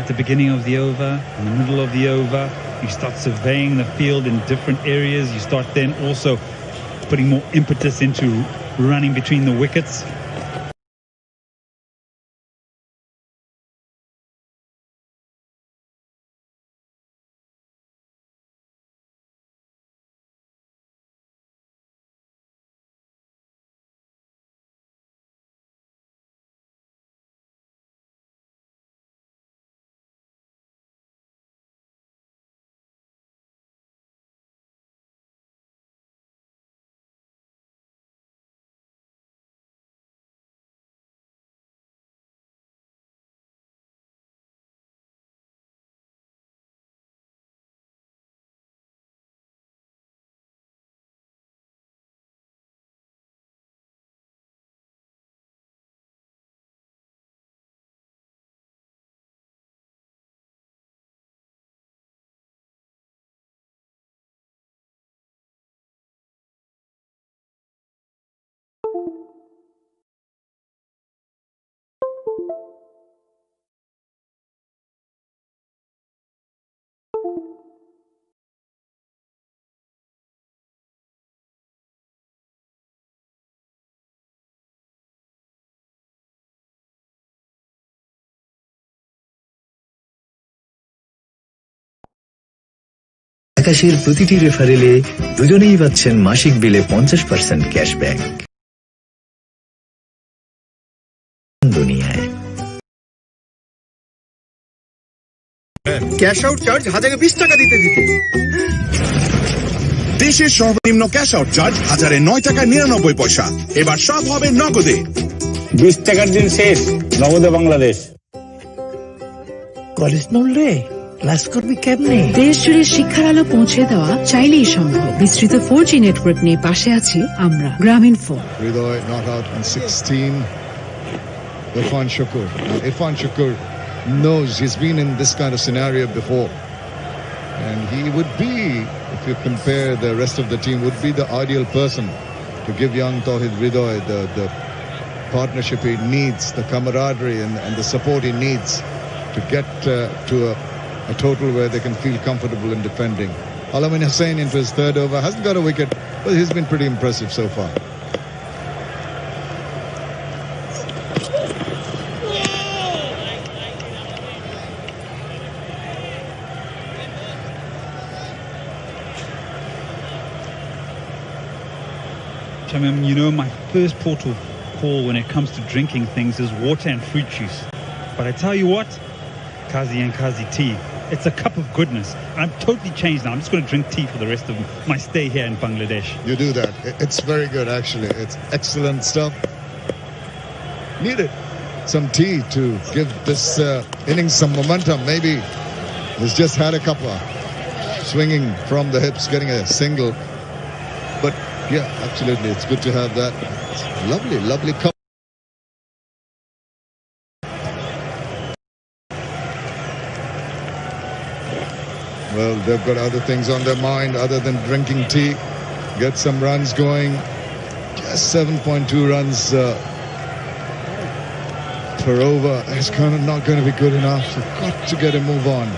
At the beginning of the over, in the middle of the over, you start surveying the field in different areas. You start then also putting more impetus into running between the wickets. আকাশের প্রতিটি রেফারেলে দুজনেই পাচ্ছেন মাসিক বিলে 50% cashback. দুনিয়ায় cash out charge 1020 টাকা দিতে দেশের সর্বনিম্ন ক্যাশ আউট চার্জ 1009 টাকা 99 পয়সা। এবার সব হবে নগদে। 20 টাকার দিন শেষ, নগদে বাংলাদেশ। কলেজ নড়লে ক্লাস করবি কেমনে? দেশ জুড়ে শিক্ষার আলো পৌঁছে দেওয়া চাইলেই সম্ভব। বিস্তৃত 4G নেটওয়ার্ক নিয়ে পাশে আছি আমরা, গ্রামীণ phone. Hridoy not out on 16. Irfan Shakur. Now, Irfan Shakur knows he's been in this kind of scenario before. And he would be, if you compare the rest of the team, would be the ideal person to to give young Tauhid Ridoy the partnership he needs, the camaraderie and the support he needs to get to a total where they can feel comfortable in defending. Alamin Hussain into his third over, hasn't got a wicket, but he's been pretty impressive so far. Shamim, you know, my first port of call when it comes to drinking things is water and fruit juice. But I tell you what, Kazi and Kazi tea, it's a cup of goodness. I'm totally changed now. I'm just going to drink tea for the rest of my stay here in Bangladesh. You do that. It's very good, actually. It's excellent stuff. Needed some tea to give this innings some momentum. Maybe he's just had a couple swinging from the hips, getting a single. But yeah, absolutely, it's good to have that. It's lovely, lovely cup. Well, they've got other things on their mind other than drinking tea. Get some runs going. Just 7.2 runs per over. It's kind of not going to be good enough. You've got to get a move on.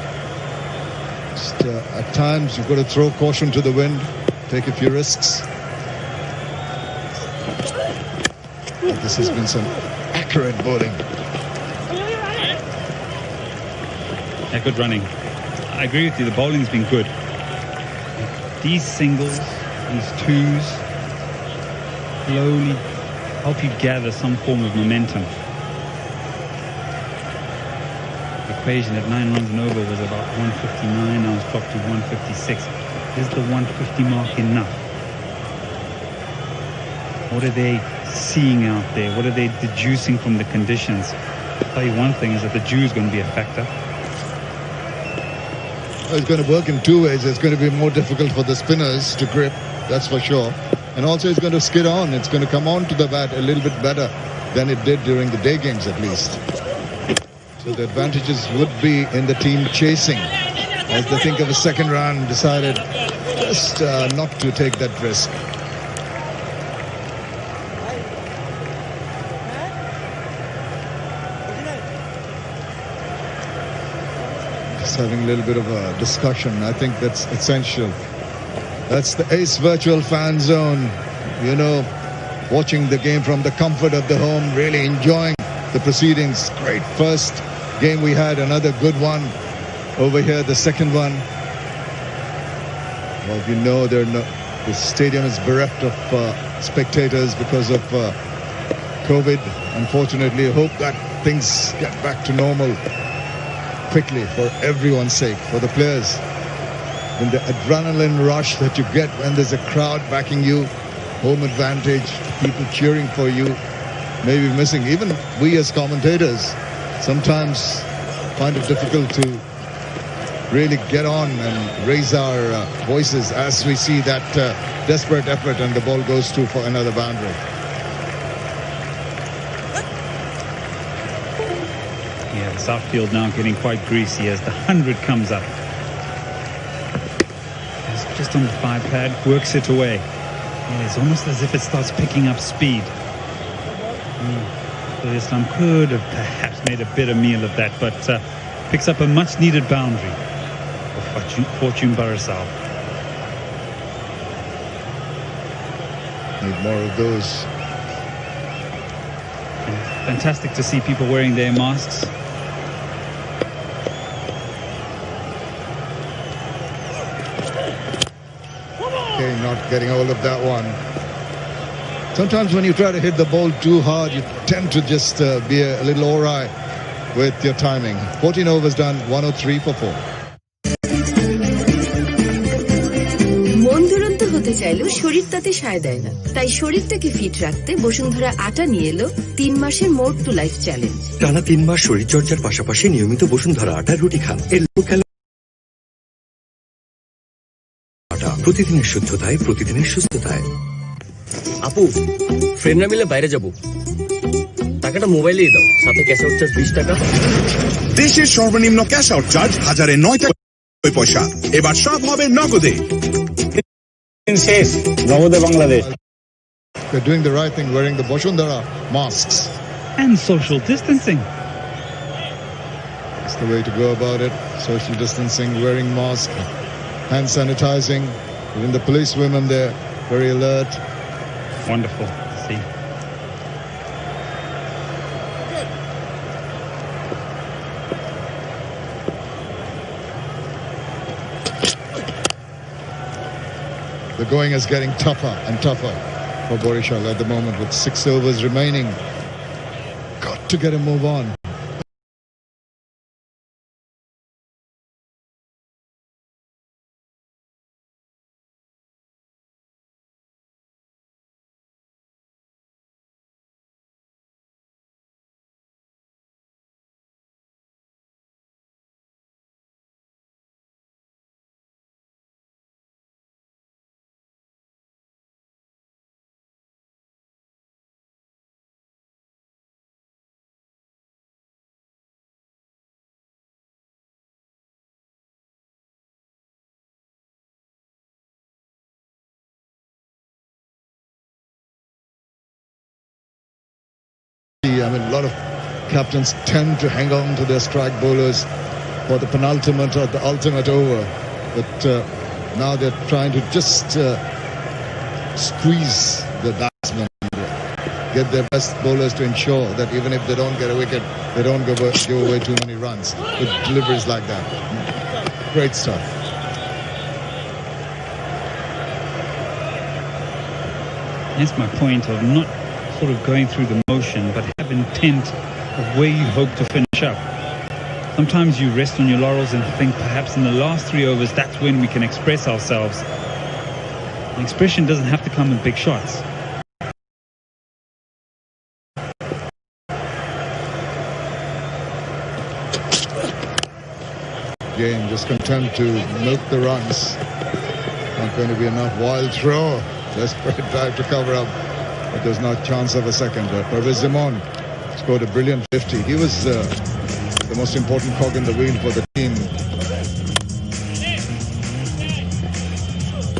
Just, at times, you've got to throw caution to the wind. Take a few risks. This has been some accurate bowling. Yeah, good running. I agree with you, the bowling's been good. These singles, these twos, slowly help you gather some form of momentum. The equation at 9 runs and over was about 159, now it's dropped to 156. Is the 150 mark enough? What are they seeing out there? What are they deducing from the conditions? I'll tell you one thing is that the dew is going to be a factor. It's going to work in two ways. It's going to be more difficult for the spinners to grip, that's for sure. And also it's going to skid on. It's going to come on to the bat a little bit better than it did during the day games at least. So the advantages would be in the team chasing. As they think of a second run, decided just not to take that risk. Having a little bit of a discussion. I think that's essential. That's the Ace Virtual Fan Zone. You know, watching the game from the comfort of the home, really enjoying the proceedings. Great first game we had, another good one over here, the second one. Well, you know, the stadium is bereft of spectators because of COVID. Unfortunately, I hope that things get back to normal quickly for everyone's sake, for the players. And the adrenaline rush that you get when there's a crowd backing you, home advantage, people cheering for you, may be missing. Even we as commentators sometimes find it difficult to really get on and raise our voices as we see that desperate effort and the ball goes through for another boundary. Southfield now getting quite greasy as the 100 comes up. It's just on the 5 pad, works it away. Yeah, it's almost as if it starts picking up speed. So Islam could have perhaps made a bitter meal of that, but picks up a much needed boundary for Fortune Barisal. Need more of those. And fantastic to see people wearing their masks. Not getting hold of that one. Sometimes when you try to hit the ball too hard, you tend to just be a little awry with your timing. 14 overs done, 103 for 4. মন দুরন্ত হতে চাইলেও শরীর তাতে সায় দেয় না, তাই শরীরটাকে ফিট রাখতে বসুন্ধরা আটা নিয়ে এলো 3 মাসের মোর টু লাইফ চ্যালেঞ্জ। টানা 3 মাস শরীরচর্চার পাশাপাশি নিয়মিত বসুন্ধরা আটার রুটি খান। এর প্রতিদিনের শুদ্ধতায়, প্রতিদিনের সুস্থতায়। আপু, ফ্রেন্ডরা মিলে বাইরে যাব, টাকাটা মোবাইলেই দাও, সাথে ক্যাশ আউট চার্জ 20 টাকা। দেশের সর্বনিম্ন ক্যাশ আউট চার্জ 1009 টাকা পয়সা। এবার সব হবে নগদে। শেষ নগদে Bangladesh. We're doing the right thing, wearing the Boshundara masks. And social distancing. That's the way to go about it. Social distancing, wearing masks, hand sanitizing. Even the policewomen there, very alert. Wonderful to see. The going is getting tougher and tougher for Barisal at the moment with 6 overs remaining. Got to get a move on. I mean, a lot of captains tend to hang on to their strike bowlers for the penultimate or the ultimate over. But now they're trying to just squeeze the batsmen, get their best bowlers to ensure that even if they don't get a wicket, they don't give away too many runs with deliveries like that. Great stuff. That's my point of not sort of going through the motion, but have intent of where you hope to finish up. Sometimes you rest on your laurels and think perhaps in the last 3 overs, that's when we can express ourselves. The expression doesn't have to come in big shots. Game just content to milk the runs. Not going to be enough. Wild throw. Desperate drive to cover up. But there's no chance of a second. Pervez Zaman scored a brilliant 50. He was the most important cog in the wheel for the team.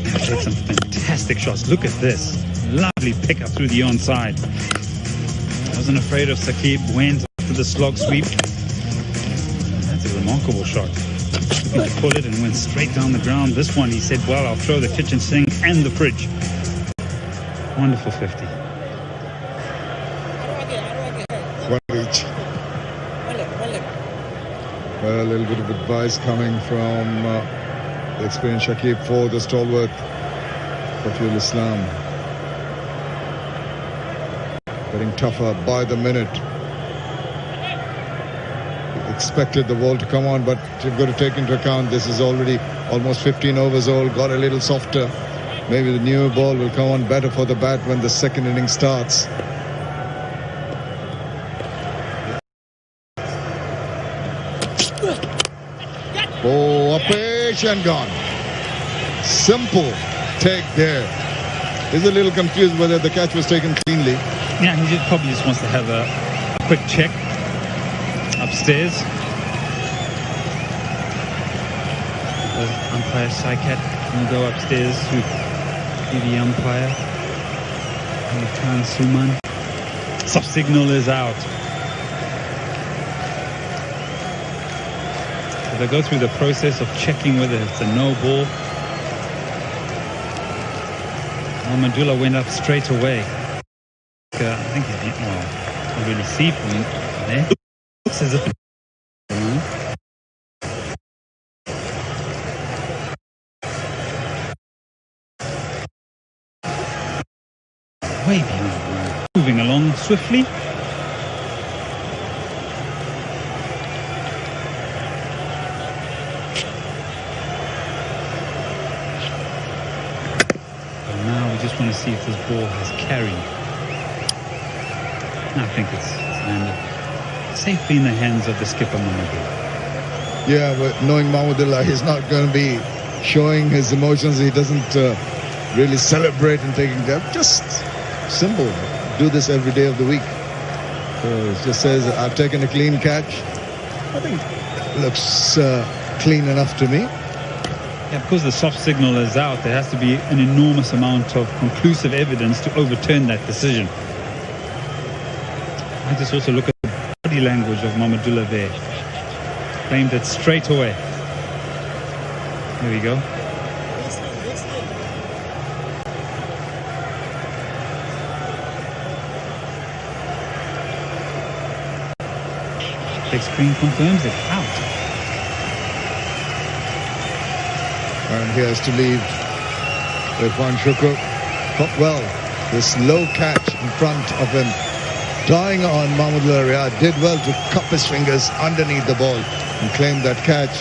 They've some fantastic shots. Look at this. Lovely pickup through the onside. Wasn't afraid of Saqib. Went for the slog sweep. That's a remarkable shot. He pulled it and went straight down the ground. This one, he said, well, I'll throw the kitchen sink and the fridge. Wonderful 50. One each. Well, a little bit of advice coming from the experienced Shakib for the stalwart Fafiul Islam. Getting tougher by the minute. Expected the ball to come on, but you've got to take into account this is already almost 15 overs old, got a little softer. Maybe the new ball will come on better for the bat when the second inning starts. Oh, a pitch and gone. Simple take there. He's a little confused whether the catch was taken cleanly. Yeah, he probably just wants to have a quick check upstairs. The umpire Saikat will go upstairs to see the umpire. Khan Suman. Soft signal is out. So they go through the process of checking whether it's a no ball. Almadullah went up straight away. I think he did. Well, can't really see from there. Looks as if it way behind. Moving along swiftly. But now we just want to see if this ball has carried. I think it's landed safely in the hands of the skipper, Mahmudullah. Yeah, but knowing Mahmudullah, he's not going to be showing his emotions. He doesn't really celebrate and taking them. Just simple. Do this every day of the week. So it just says, I've taken a clean catch. I think it looks clean enough to me. Yeah, because the soft signal is out, there has to be an enormous amount of conclusive evidence to overturn that decision. I just also look at the body language of Mamadullah there. Claimed it straight away. There we go. Big screen confirms it out. And he has to leave Irfan Shukr. Well, this low catch in front of him, dying on Mahmudullah Riyad, did well to cup his fingers underneath the ball and claim that catch.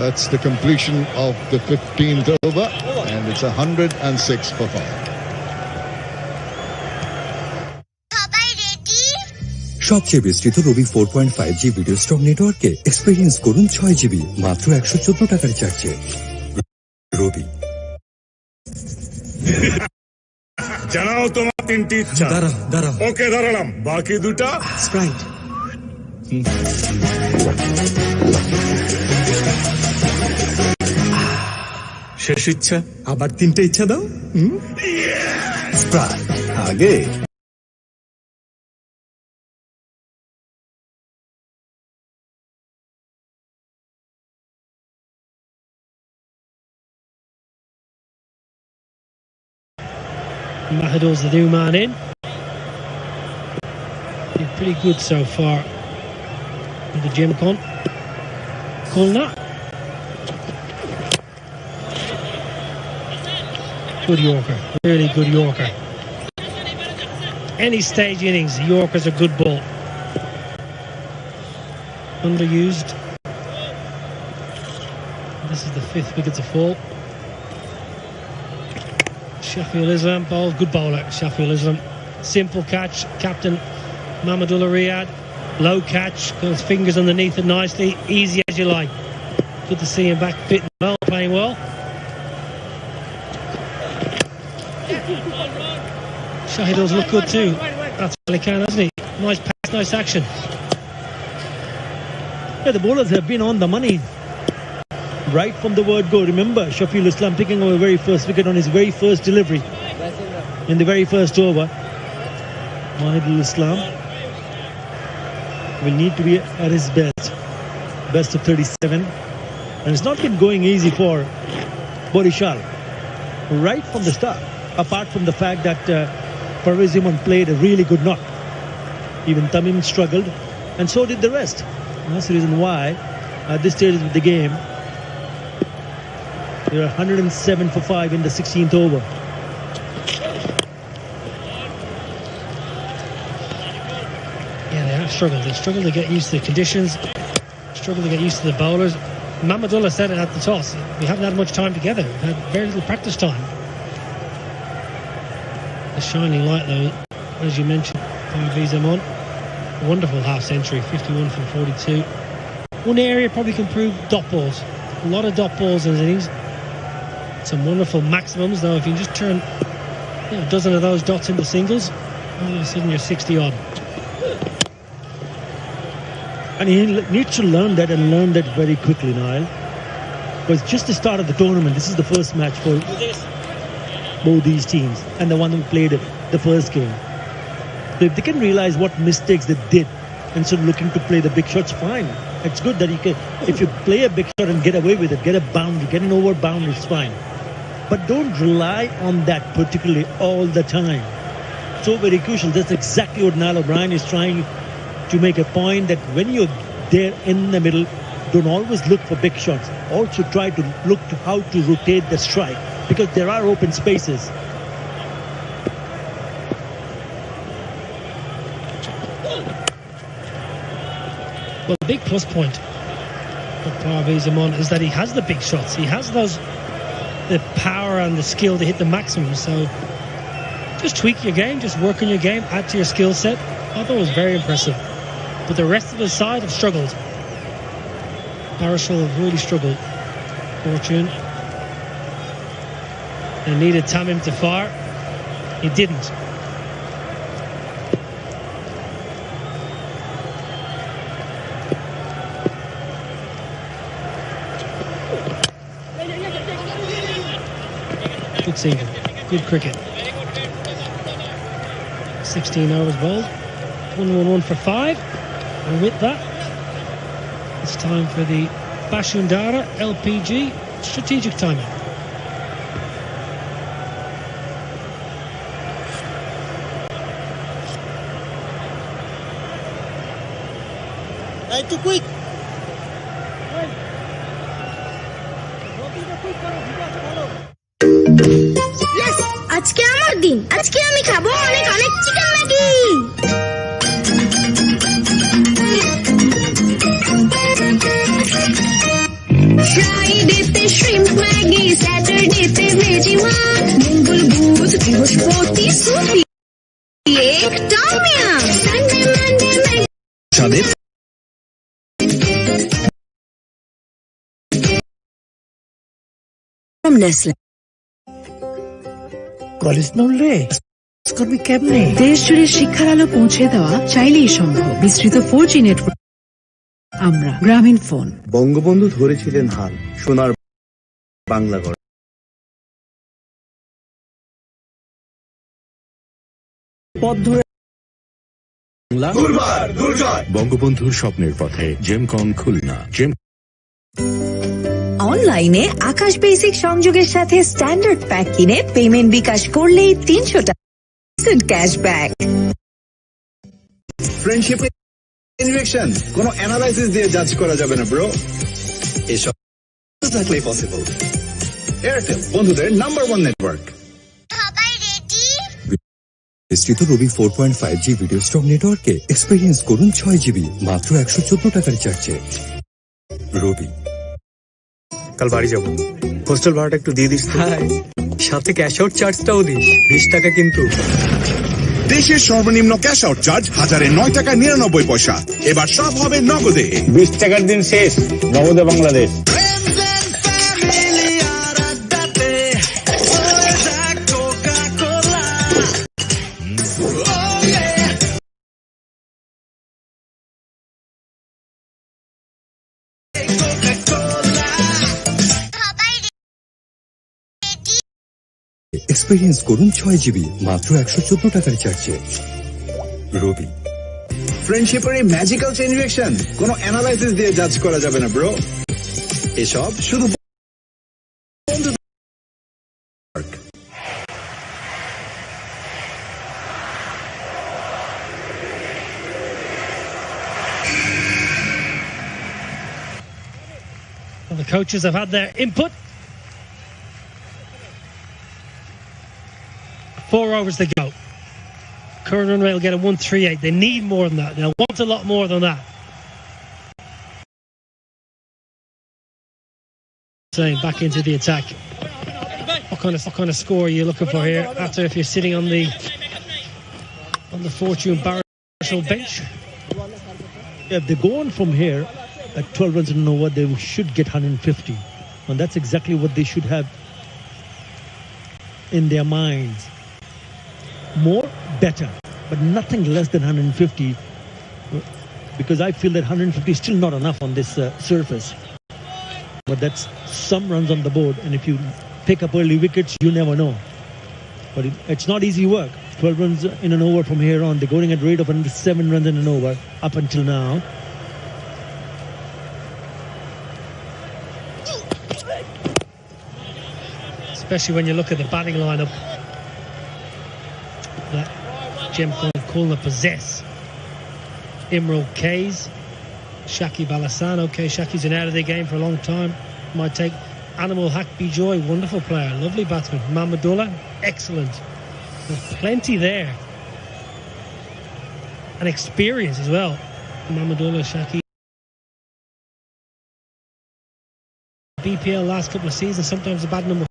That's the completion of the 15th over, and it's 106 for 5. সবচেয়ে বিস্তৃত রবি 4.5G video stock নেটওয়ার্কে experience করুন 6GB মাত্র 114 টাকার চার্জে। রবি। জানাও তোমার তিনটি ইচ্ছা। দাঁড়াও। ওকে দাঁড়ালাম, বাকি দুটা স্প্রাইট। শেষ ইচ্ছা, আবার তিনটে ইচ্ছা দাও। স্প্রাইট আগে। Mahadur's the new man in. Been pretty good so far with the Gemcon Khulna. Good Yorker, really good Yorker. Any stage innings, Yorker's a good ball. Underused. This is the 5th wicket to fall. Sheffield Islam bowls, good bowler, Sheffield Islam. Simple catch, captain Mamadullah Riyad. Low catch, got his fingers underneath it nicely, easy as you like. Good to see him back fitting well, playing well. Shahid does look good too. That's Ali Khan, hasn't he? Nice pass, nice action. Yeah, the bowlers have been on the money right from the word go. Remember, Shafil Islam picking up the very first wicket on his very first delivery in the very first over. Mahidul Islam will need to be at his best of 37, and it's not been going easy for Barisal right from the start, apart from the fact that Parvez Iman played a really good knock. Even Tamim struggled, and so did the rest. And that's the reason why at this stage of the game they're 107 for 5 in the 16th over. Yeah, they have struggled. They struggled to get used to the conditions, struggled to get used to the bowlers. Mamadullah said it at the toss. We haven't had much time together. We've had very little practice time. The shining light, though, as you mentioned, Parvez Iman. Wonderful half century, 51 from 42. One area probably can improve dot balls. A lot of dot balls in his innings. Some wonderful maximums, though. If you just turn a dozen of those dots into singles, all of a sudden you're 60 odd. And he needs to learn that, and learn that very quickly, Niall. Because just the start of the tournament, this is the first match for both these teams, and the one who played the first game. So if they can realize what mistakes they did, instead of looking to play the big shots, fine. It's good that you can, if you play a big shot and get away with it, get a boundary, get an over boundary, it's fine. But don't rely on that particularly all the time. So very crucial. That's exactly what Niall O'Brien is trying to make a point, that when you're there in the middle, don't always look for big shots. Also try to look to how to rotate the strike, because there are open spaces. Well, the big plus point of Parvez Amon is that he has the big shots. He has the power and the skill to hit the maximum. So just tweak your game, just work on your game, add to your skill set. I thought it was very impressive. But the rest of the side have struggled. Barisal have really struggled. Fortune. They needed Tamim to fire. He didn't. Good single. Good cricket. 16 overs bowled. 1-1-1 for 5. And with that, it's time for the Bashundara LPG strategic timing. Too quick. আজকে আমার দিন, আজকে আমি খাবো অনেক অনেক chicken Maggi. ফ্রাইডেতে shrimp Maggi, স্যাটারডেতে ভেজি ওয়ান, মঙ্গল বুধ বৃহস্পতি সুপি এক টামিয়া, সানডে মানডে ম্যাগি। স্বাদের Nestle. কলেজ না উঠলে করবি কেমনে? দেশ জুড়ে শিক্ষার আলো পৌঁছে দেওয়া চাইলেই সম্ভব। বিস্তৃত 4G নেটওয়ার্ক আমরা গ্রামীণ ফোন। বঙ্গবন্ধু ধরেছিলেন হাল সোনার বাংলা গড়। পথ ধরে বঙ্গবন্ধুর স্বপ্নের পথে জেমকন খুলনা। অনলাইনে আকাশ বেসিক সংযোগের সাথে স্ট্যান্ডার্ড প্যাক কিনে পেমেন্ট বিকাশ করলেই 300 টাকা ক্যাশব্যাক। ফ্রেন্ডশিপে ইনজেকশন কোনো অ্যানালাইসিস দিয়ে জাজ করা যাবে না ব্রো, এসব থাকলেই পসিবল। এয়ারটেল বন্ধুদের নাম্বার 1 নেটওয়ার্ক। বিস্তৃত রবি 4.5G ভিডিও স্টক নেটওয়ার্কে এক্সপেরিয়েন্স করুন 6 GB মাত্র 114 টাকার রিচার্জে। রবি। কাল বাড়ি যাবো, হোস্টেল ভাড়াটা একটু দিয়ে দিস। সাথে ক্যাশ আউট চার্জটাও দিস, 20 টাকা কিন্তু। দেশের সর্বনিম্ন ক্যাশ আউট চার্জ 1009 টাকা 99 পয়সা। এবার সব হবে নগদে। 20 টাকার দিন শেষ, নগদে বাংলাদেশ। এক্সপেরিয়েন্স করুন 6 GB মাত্র 114 টাকার রিচার্জে। রবি। ফ্রেন্ডশিপের এই ম্যাজিক্যাল চেইন রিঅ্যাকশন কোনো অ্যানালাইসিস দিয়ে জাজ করা যাবে না ব্রো, এসব শুধু Well, the coaches have had their input. 4 overs to go. Current run rate will get a 138. They need more than that. They'll want a lot more than that. Saying back into the attack. What kind of score are you looking for here? After if you're sitting on the Fortune Barisal bench. If they go on from here at 12 runs and over, they should get 150, and that's exactly what they should have in their minds. More, better, but nothing less than 150, because I feel that 150 is still not enough on this surface. But that's some runs on the board, and if you pick up early wickets, you never know. But it's not easy work. 12 runs in an over from here on. They're going at a rate of 7 runs in an over up until now. Especially when you look at the batting lineup that Gemcon Khulna possess. Imral Kays, Shaki Balasan. Okay, Shaki's been out of the game for a long time. Might take Animal Hackby Joy, wonderful player, lovely batsman. Mamadullah, excellent. There's plenty there. And experience as well. Mamadullah, Shaki. BPL last couple of seasons, sometimes a bad number.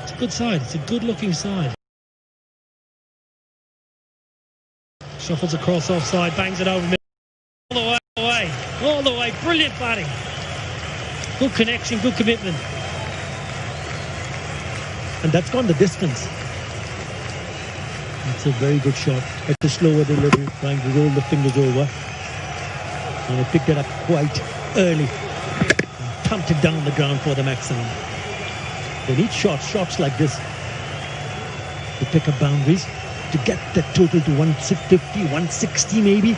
It's a good side, it's a good looking side. Shuffles across offside, bangs it over. All the way, brilliant batting. Good connection, good commitment. And that's gone the distance. It's a very good shot. It's a slower delivery, trying to roll the fingers over. And they picked it up quite early. And pumped it down the ground for the maximum. They need shots like this to pick up boundaries, to get the total to 150, 160 maybe.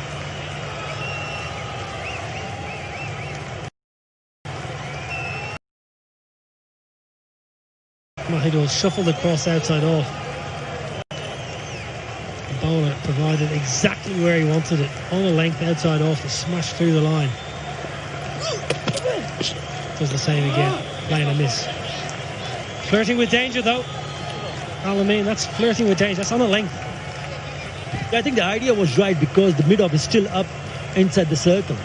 Mahidul shuffled across outside off. The bowler provided exactly where he wanted it. On the length outside off to smash through the line. Does the same again. Playing a miss. Flirting with danger though. Alameen, that's flirting with danger. That's on the length. I think the idea was right because the mid-off is still up inside the circle.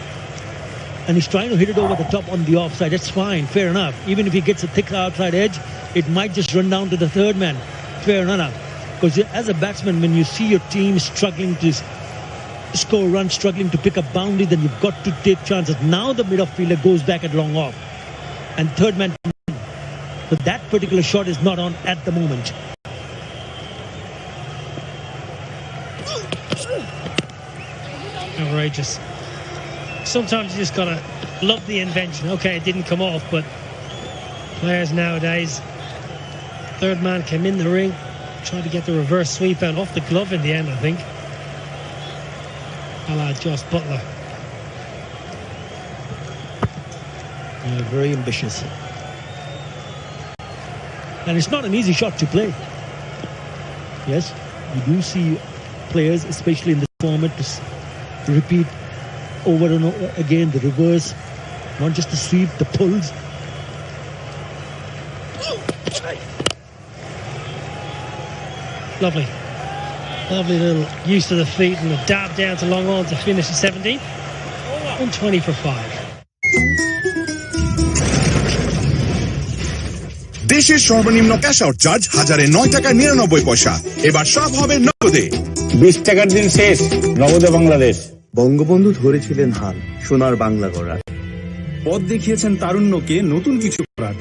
And he's trying to hit it over the top on the offside. That's fine, fair enough. Even if he gets a thick outside edge, it might just run down to the third man. Fair enough. Because as a batsman, when you see your team struggling to score runs, struggling to pick up boundaries, then you've got to take chances. Now the mid-off fielder goes back at long off. And third man comes in. So that particular shot is not on at the moment. Outrageous. Sometimes you just gotta love the invention. Okay, it didn't come off, but players nowadays, third man came in the ring, tried to get the reverse sweep out off the glove in the end, I think. A la Joss Butler. Yeah, very ambitious. And it's not an easy shot to play. Yes, you do see players, especially in this format, to repeat over and over again the reverse, not just the sweep, the pulls. Lovely little use to the feet and a dab down to long on to finish at 17. 120 for 5. দেশের সর্বনিম্ন cash out charge 1009 টাকা 99 পয়সা। এবার সব হবে নগদে। 20 টাকার দিন শেষ, নগদে বাংলাদেশ। বঙ্গবন্ধু ধরেছিলেন হাল সোনার বাংলা গড়ার। পথ দেখিয়েছেন তারুণ্যকে নতুন কিছু করার।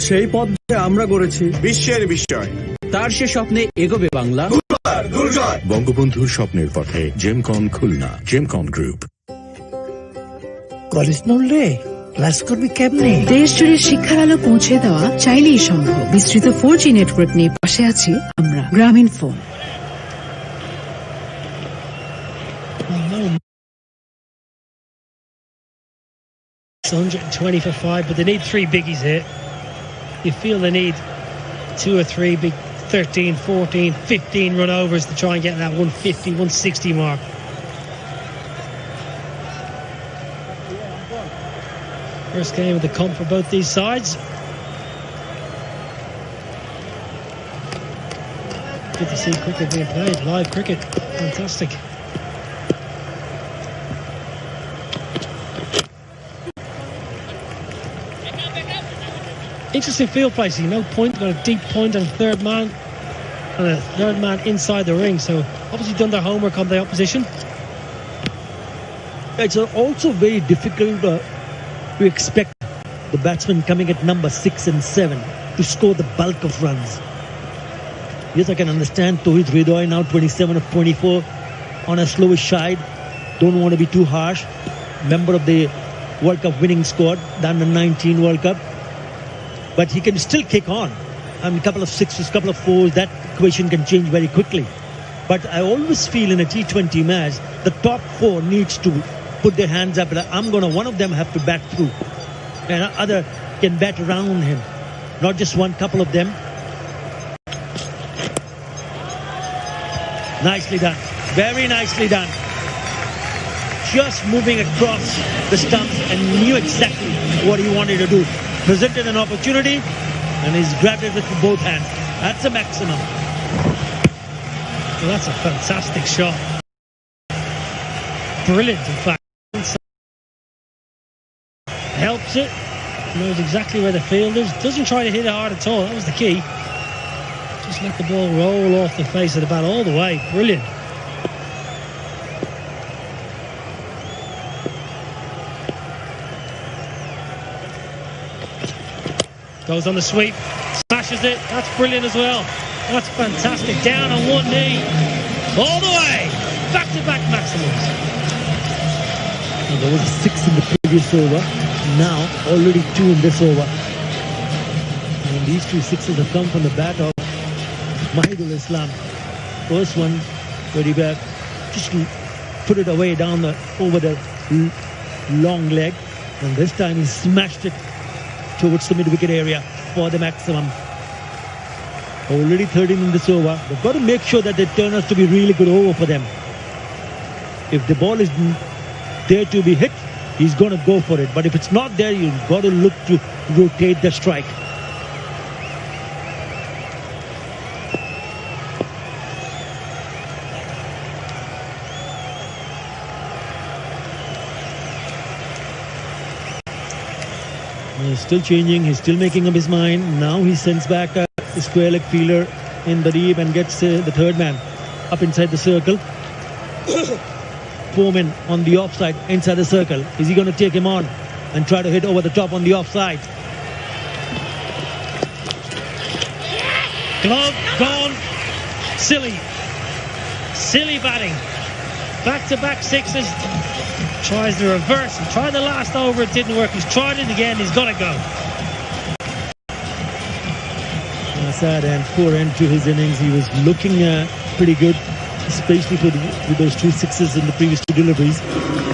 সেই পথ আমরা গড়েছি বিশ্বের বিষয়। তার সে স্বপ্নে এগোবে বাংলা। বঙ্গবন্ধুর স্বপ্নের পথে জেমকন খুলনা, জেমকন গ্রুপ। কলেজ নড়লে ক্লাস করবি কেমনে? দেশ জুড়ে শিক্ষার আলো পৌঁছে দেওয়া চাইলেই সম্ভব। বিস্তৃত 4G নেটওয়ার্ক নিয়ে পাশে আছি আমরা, গ্রামীণ phone. 120 for 5, but they need 3 biggies here. You feel they need 2 or 3 big 13, 14, 15 run overs to try and get that 150, 160 mark. First game of the comp for both these sides. Good to see cricket being played, live cricket, fantastic. Interesting field placing, no point, got a deep point on third man and a third man inside the ring, so obviously done their homework on the opposition. It's also very difficult to expect the batsmen coming at number 6 and 7 to score the bulk of runs. Yes, I can understand Tauhid Hridoy now 27 of 24 on a slowish side. Don't want to be too harsh. Member of the World Cup winning squad, the under-19 World Cup. But he can still kick on. I mean, a couple of sixes, a couple of fours, that equation can change very quickly. But I always feel in a T20 match, the top 4 needs to put their hands up. One of them have to bat through. And other can bat around him. Not just one, couple of them. Nicely done. Very nicely done. Just moving across the stumps and knew exactly what he wanted to do. Presented an opportunity and he's grabbed it with both hands. That's a maximum. Well, that's a fantastic shot. Brilliant, in fact. Helps it. Knows exactly where the field is. Doesn't try to hit it hard at all. That was the key. Just let the ball roll off the face of the bat all the way. Brilliant. Goes on the sweep. Smashes it. That's brilliant as well. That's fantastic. Down on one knee. All the way. Back-to-back maximums. Well, there was a 6 in the previous over. Now, already 2 in this over. And these 2 sixes have come from the bat of Mahidul Islam. First one, where he just put it away down over the long leg. And this time he smashed it towards the mid-wicket area for the maximum. Already 13 in this over. They've got to make sure that they turn out to be really good over for them. If the ball is there to be hit, he's going to go for it. But if it's not there, you've got to look to rotate the strike. He's still changing. He's still making up his mind. Now he sends back a square leg fielder in the deep and gets the third man up inside the circle. 4 men on the offside inside the circle. Is he going to take him on and try to hit over the top on the offside? Glove gone. Silly. Silly batting. Back-to-back sixes. Tries the reverse. He tried the last over. It didn't work. He's tried it again. He's got to go. Sad and poor end to his innings. He was looking pretty good, especially with those 2 sixes in the previous 2 deliveries.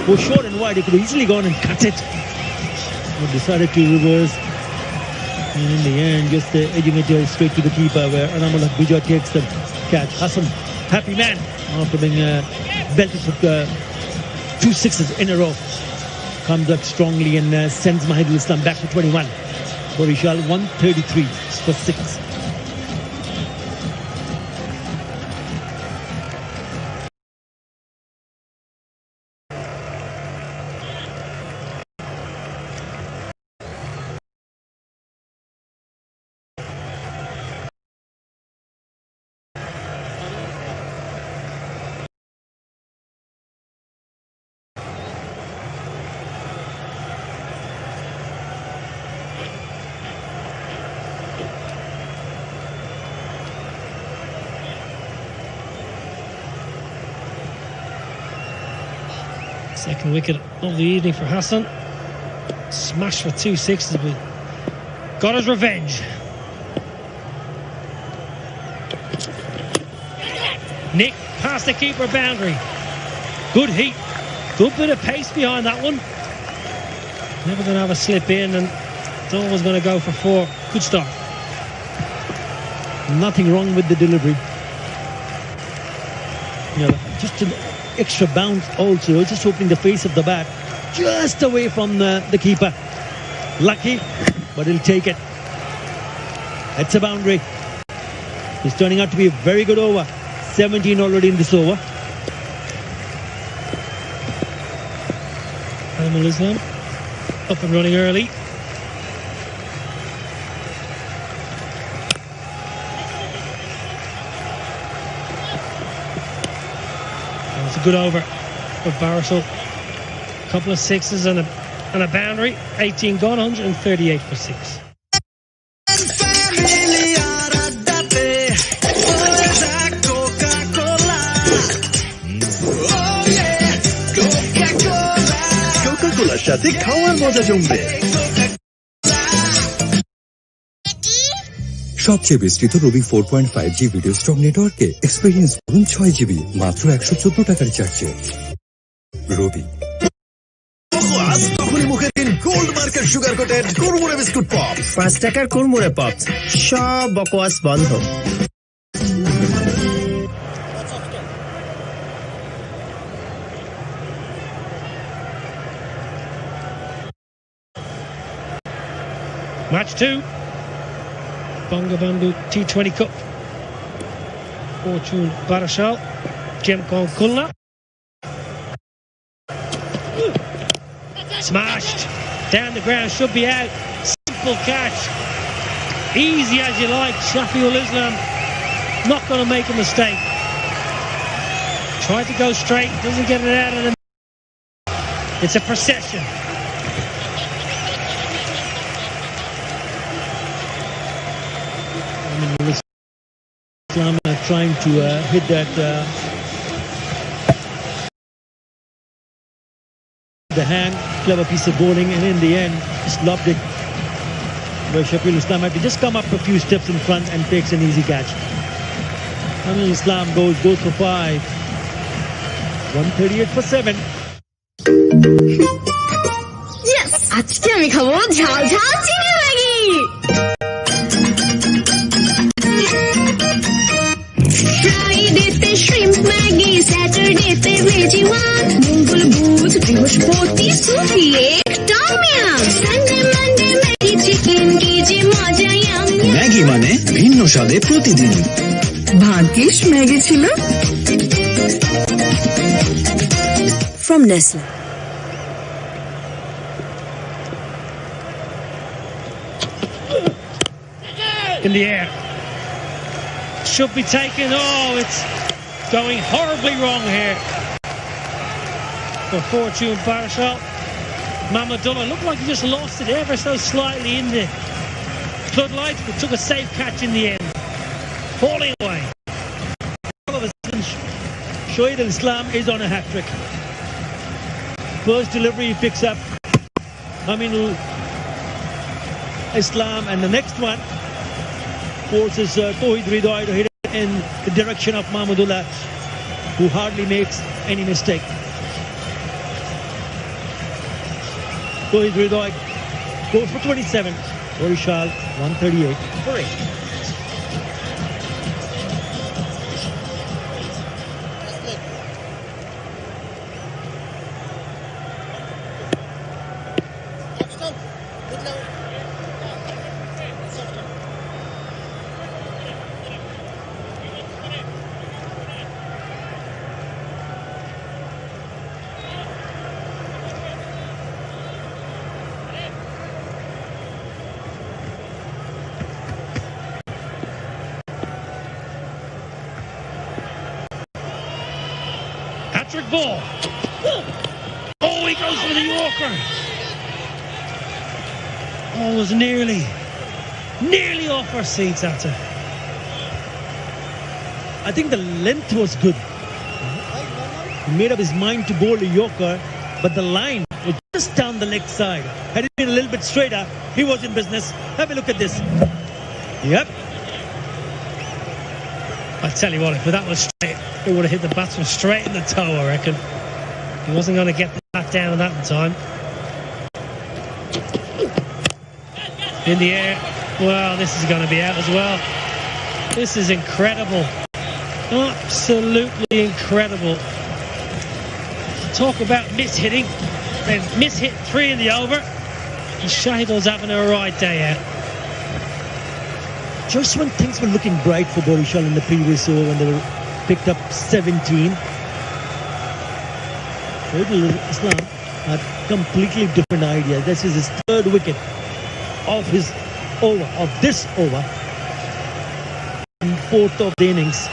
Was short and wide. He could have easily gone and cut it. But decided to reverse. And in the end, just edging it straight to the keeper, where Anamullah Bija takes the catch. Hassan, happy man after being belted for 2 sixes in a row. Comes up strongly and sends Mahidul Islam back to 21. Barisal 133 for 6. Second wicket of the evening for Hassan. Smash for 2 sixes, but got his revenge. Nick past the keeper boundary. Good heat. Good bit of pace behind that one. Never going to have a slip in, and it's always going to go for 4. Good start. Nothing wrong with the delivery. Just an extra bounce also, just opening the face of the bat just away from the keeper. Lucky, but he'll take it. That's a boundary. It's turning out to be a very good over. 17 already in this over. Anamullah Islam up and running early. Good over for Barisal. A couple of sixes and a boundary. 18 gone, 138 for 6. কোকা-কোলার সাথে খাওয়ার মজা জমবে। সবচেয়ে বিস্তৃত রবি 4.5G video stock নেটওয়ার্কে experience করুন 6 GB মাত্র 114 টাকার চার্জে। রবি। তখনই মুখে দিন গোল্ড মার্কের সুগার কোটেড কুরমুরে বিস্কুট পপ। 5 টাকার কুরমুরে পপ। সব বকওয়াস বন্ধ। Match 2. Bangabandhu T20 Cup. Fortune Barisal. Gemcon Khulna. Smashed. Down the ground, should be out. Simple catch. Easy as you like. Shafiul Islam not going to make a mistake. Tried to go straight, doesn't get it out of the... It's a procession. Islam trying to hit that the hand, clever piece of bowling, and in the end just lobbed it where Shafiul Islam had to just come up a few steps in front and takes an easy catch. Islam goes for 5. 138 for 7. Yes! আজকে আমি খাবো ঝাল ঝাল চিনি Maggi. ফ্রাইডেতে shrimp Maggi, স্যাটারডেতে veggie one, মঙ্গল বুধ বৃহস্পতি সুপি এক tom yum, Sunday Monday Maggi chicken, কি যে মজা ইয়াম। ম্যাগি মানে ভিন্ন স্বাদে প্রতিদিন। ভাগ্যিস ম্যাগি ছিল। From Nestle. In the air. Should be taken. Oh, it's going horribly wrong here. For Fortune Barisal. Mamadullah looked like he just lost it ever so slightly in the floodlights, but took a safe catch in the end. Falling away. All of a sudden, Shoaib Islam is on a hat-trick. First delivery he picks up Aminul Islam, and the next one forces Tawhid Ridoy to hit it in the direction of Mahmudullah, who hardly makes any mistake. Tawhid Ridoy goes for 27. Barisal 138 for 8. Hat-trick ball. Oh, he goes for the Yorker. Oh, it was nearly off our seats after. I think the length was good. He made up his mind to bowl a Yorker, but the line was just down the leg side. Had it been a little bit straighter, he was in business. Have a look at this. Yep. I tell you what, if that was straight, it would have hit the batsman straight in the toe, I reckon. He wasn't going to get the bat down that time. In the air. Well, this is going to be out as well. This is incredible. Absolutely incredible. Talk about mishitting. They've mishit 3 in the over. And Shahidul's having a right day out. Just when things were looking bright for Barisal in the previous over, when they were picked up 17, Islam had completely different idea. This is his 3rd wicket of his over, of this over, and 4th of the innings.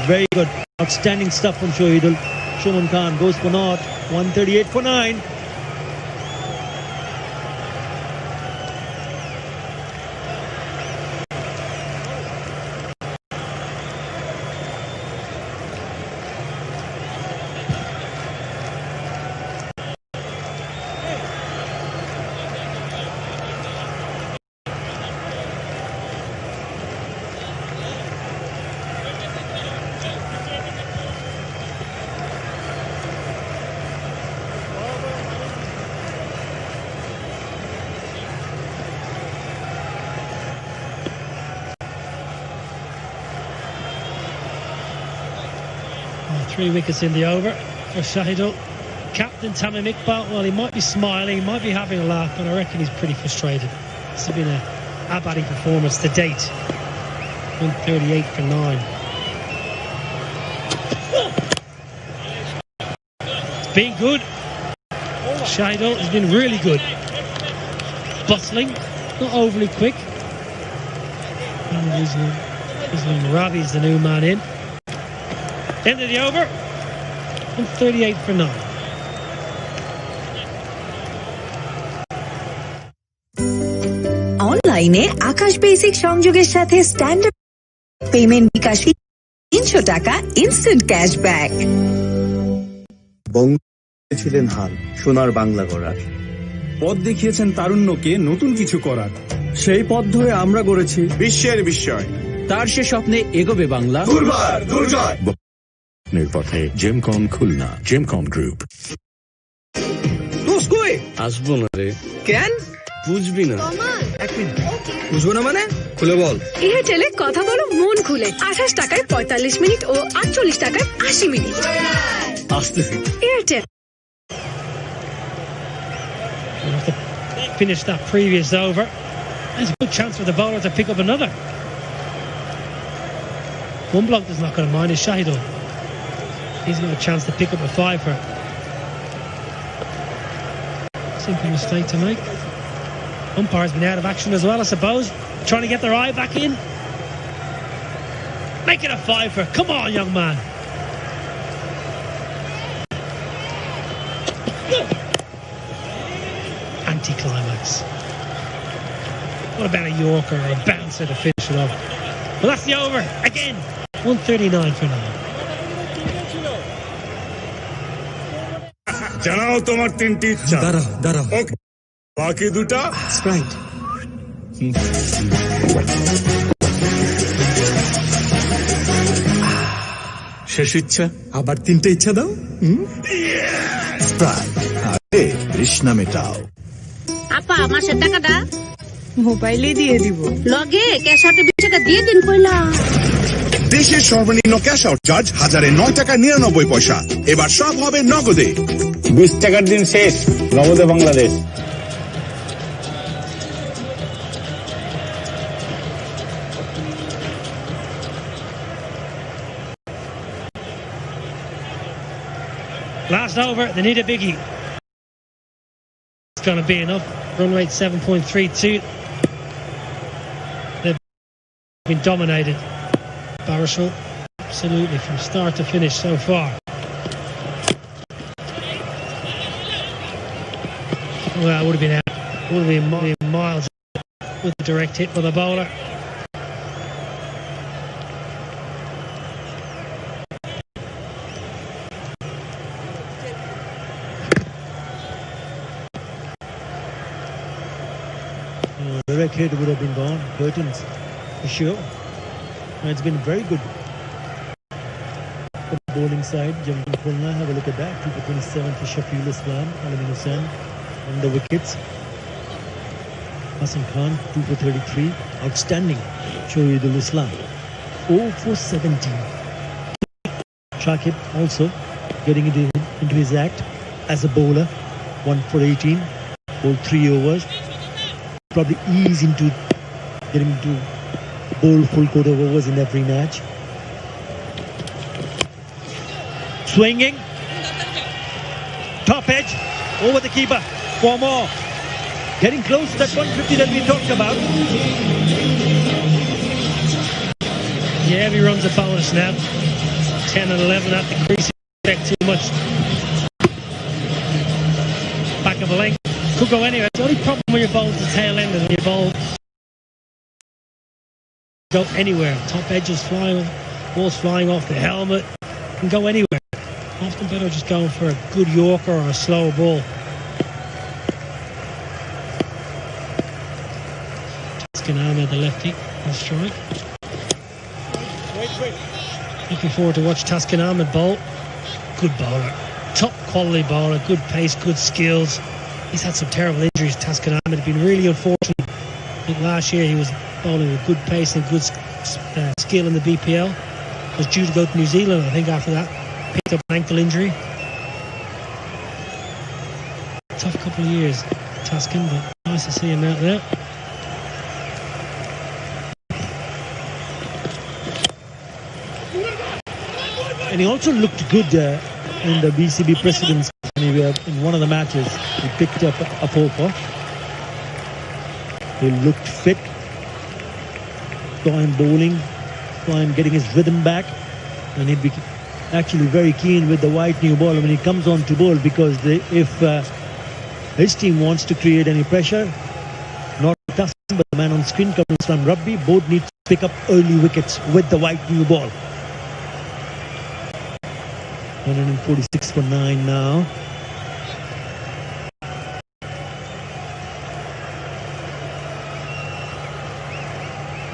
Very good, outstanding stuff from Shoaib. Shuman Khan goes for naught. 138 for 9. Three wickets in the over for Shahidul. Captain Tamim Iqbal, well, he might be smiling, he might be having a laugh, but I reckon he's pretty frustrated. This has been a batting performance to date. 138 for 9. It's been good. Shahidul has been really good. Bustling, not overly quick. Islam Ravi is the new man in. End of the over. 138 for 9. অনলাইনে আকাশ basic সংযোগের সাথে standard payment বিকাশ 300 টাকা instant cashback. ছিলেন হাল সোনার বাংলা গড়ার। পথ দেখিয়েছেন তারুণ্যকে নতুন কিছু করার। সেই পথ ধরে আমরা গড়েছি বিশ্বের বিস্ময়। তার সে স্বপ্নে এগোবে বাংলা। পথে জেমকন খুলনা, জেমকন গ্রুপ। আসবো না রে। কেন বুঝবি না? বুঝবো না মানে খুলে বল। এয়ারটেলে কথা বলো মন খুলে। 28 টাকায় 45 মিনিট ও 48 টাকায় 80 মিনিট। আসতেছি। Airtel. Finish that previous over. There's a good chance for the bowler to pick up another. One bloke that's not going to mind is Shahidul. He's got a chance to pick up a 5 for. Simple mistake to make. Umpire's been out of action as well, I suppose. Trying to get their eye back in. Make it a 5 for. Come on, young man. Anticlimax. What about a Yorker or a bouncer to finish it off? Well, that's the over again. 139 for 9. জানাও তোমার 3টি ইচ্ছা। দাঁড়াও। ওকে, বাকি দুটা Sprite. শেষ ইচ্ছা। আবার 3টে ইচ্ছা দাও। স্প্রাইট আরে তৃষ্ণা মেটাও। আপা মাসের টাকাটা মোবাইলে দিয়ে দিব। লগে ক্যাশ আউটে 20 টাকা দিয়ে দিন কইলা। দেশের সর্বনিম্ন ক্যাশ আউট চার্জ 1009 টাকা 99 পয়সা। এবার সব হবে নগদে। 20 টাকার দিন শেষ, নগদে Bangladesh. Last over, they need a biggie. It's going to be enough. Run rate 7.32. They've been dominated. Barisal, absolutely from start to finish so far. Well, it would have been out. Would have been miles with a direct hit for the bowler. Direct hit would have been gone. Curtains, for sure. And it's been very good. For the bowling side, Gemcon Khulna, have a look at that. 2 for 27 for Shafiul Islam, Alamin Hussain on the wickets. Hassan Khan, 2 for 33. Outstanding. Shoaibul Islam, 0 for 17. Shakib also getting into his act as a bowler. 1 for 18. Bowled 3 overs. Probably ease into getting to bowl full quota of overs in every match. Swinging. Top edge. Over the keeper. 4 more. Getting close to that 150 that we talked about. Yeah, he runs a bonus now. 10 and 11 at the crease. Expect too much. Back of a length. Could go anywhere. The only problem when you bowl is the tail end and you bowl go anywhere. Top edges flying, balls flying off the helmet. Can go anywhere. Often better just going for a good Yorker or a slower ball. Taskin Ahmed, the lefty, on strike. Looking forward to watch Taskin Ahmed bowl. Good bowler. Top quality bowler. Good pace, good skills. He's had some terrible injuries. Taskin Ahmed has been really unfortunate. I think last year he was bowling with good pace and good skill in the BPL. Was due to go to New Zealand, I think, after that. Picked up an ankle injury. Tough couple of years, Taskin, but nice to see him out there. and he also looked good in the BCB Presidents in one of the matches. He picked up a 4-4. He looked fit. Saw him bowling, saw him getting his rhythm back, and he'd be actually very keen with the white new ball when he comes on to bowl, because if his team wants to create any pressure, not us but the man on screen comes from rugby, both need to pick up early wickets with the white new ball. 146 for 9 now.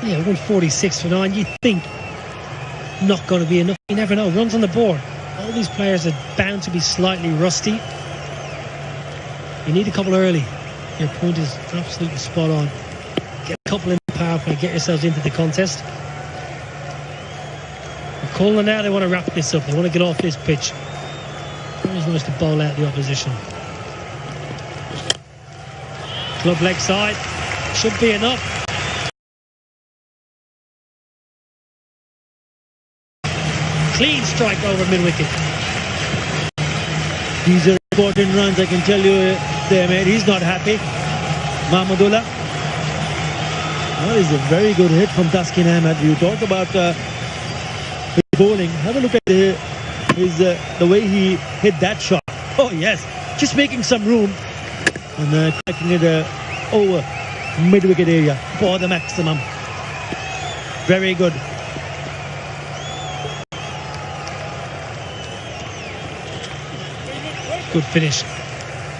Yeah, 146 for 9. You think not going to be enough. You never know. Runs on the board. All these players are bound to be slightly rusty. You need a couple early. Your point is absolutely spot on. Get a couple in the power play. Get yourselves into the contest. Khulna now, they want to wrap this up. They want to get off this pitch. Always nice to bowl out the opposition. Club leg side. Should be enough. Clean strike over mid-wicket. These are important runs, I can tell you there, mate. He's not happy. Mahmudullah. That is a very good hit from Taskin Ahmed. You talk about his bowling. Have a look at the way he hit that shot. Oh yes, just making some room and cracking it over mid-wicket area for the maximum. Very good. Good finish.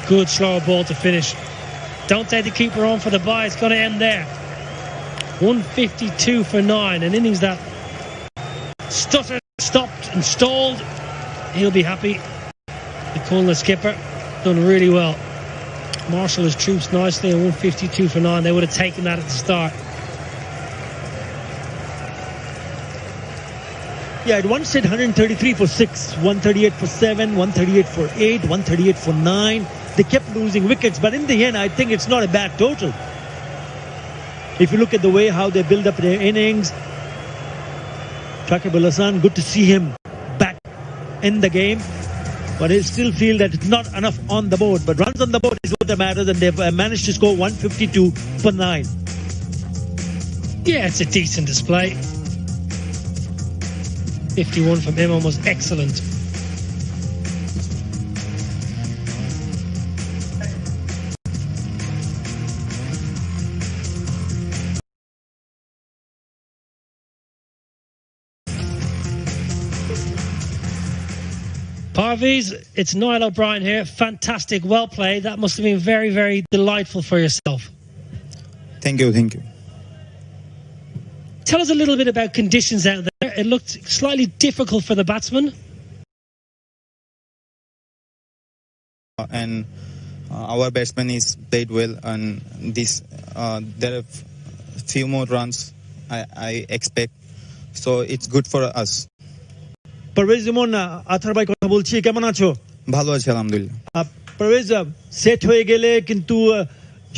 Good slower ball to finish. Don't take the keeper on for the bye. It's going to end there. 152 for 9. An innings that stuttered, stopped and stalled. He'll be happy. The Khulna skipper done really well. Marshall has troops nicely at 152 for 9. They would have taken that at the start. Yeah, it once said 133 for 6, 138 for 7, 138 for 8, 138 for 9. They kept losing wickets, but in the end, I think it's not a bad total. If you look at the way how they build up their innings, Shakib Al Hasan, good to see him back in the game, but I still feel that it's not enough on the board. But runs on the board is what matters, and they've managed to score 152 for 9. Yeah, it's a decent display. 51 from Imam was excellent. Parviz, it's Niall O'Brien here. Fantastic, well played. That must have been very, very delightful for yourself. Thank you, thank you. Tell us a little bit about conditions out there. It looked slightly difficult for the batsman. And our batsman is played well, and this there are few more runs I expect, so it's good for us. Parvez যেমন Arthur ভাই কথা বলছি, কেমন আছো? ভালো আছি আলহামদুলিল্লাহ। Parvez, set হয়ে গেলে কিন্তু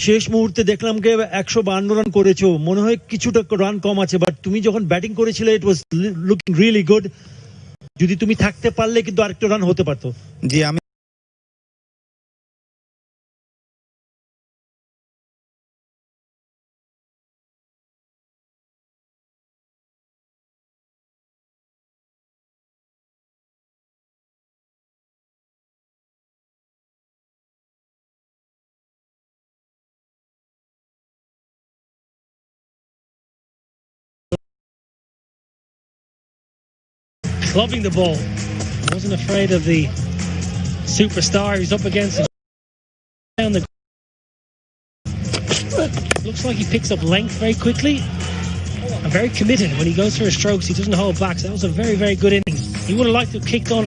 শেষ মুহূর্তে দেখলাম যে 152 রান করেছো, মনে হয় কিছুটা রান কম আছে, বাট তুমি যখন ব্যাটিং করেছিলে ইট ওয়াজ লুকিং রিয়েলি গুড। যদি তুমি থাকতে পারলে কিন্তু আরেকটা রান হতে পারতো। জি, আমি Clubbing the ball. Wasn't afraid of the superstar he's up against. Down the looks like he picks up length very quickly and very committed when he goes for his strokes. He doesn't hold back. So that was a very, very good innings. He would have liked to have kicked on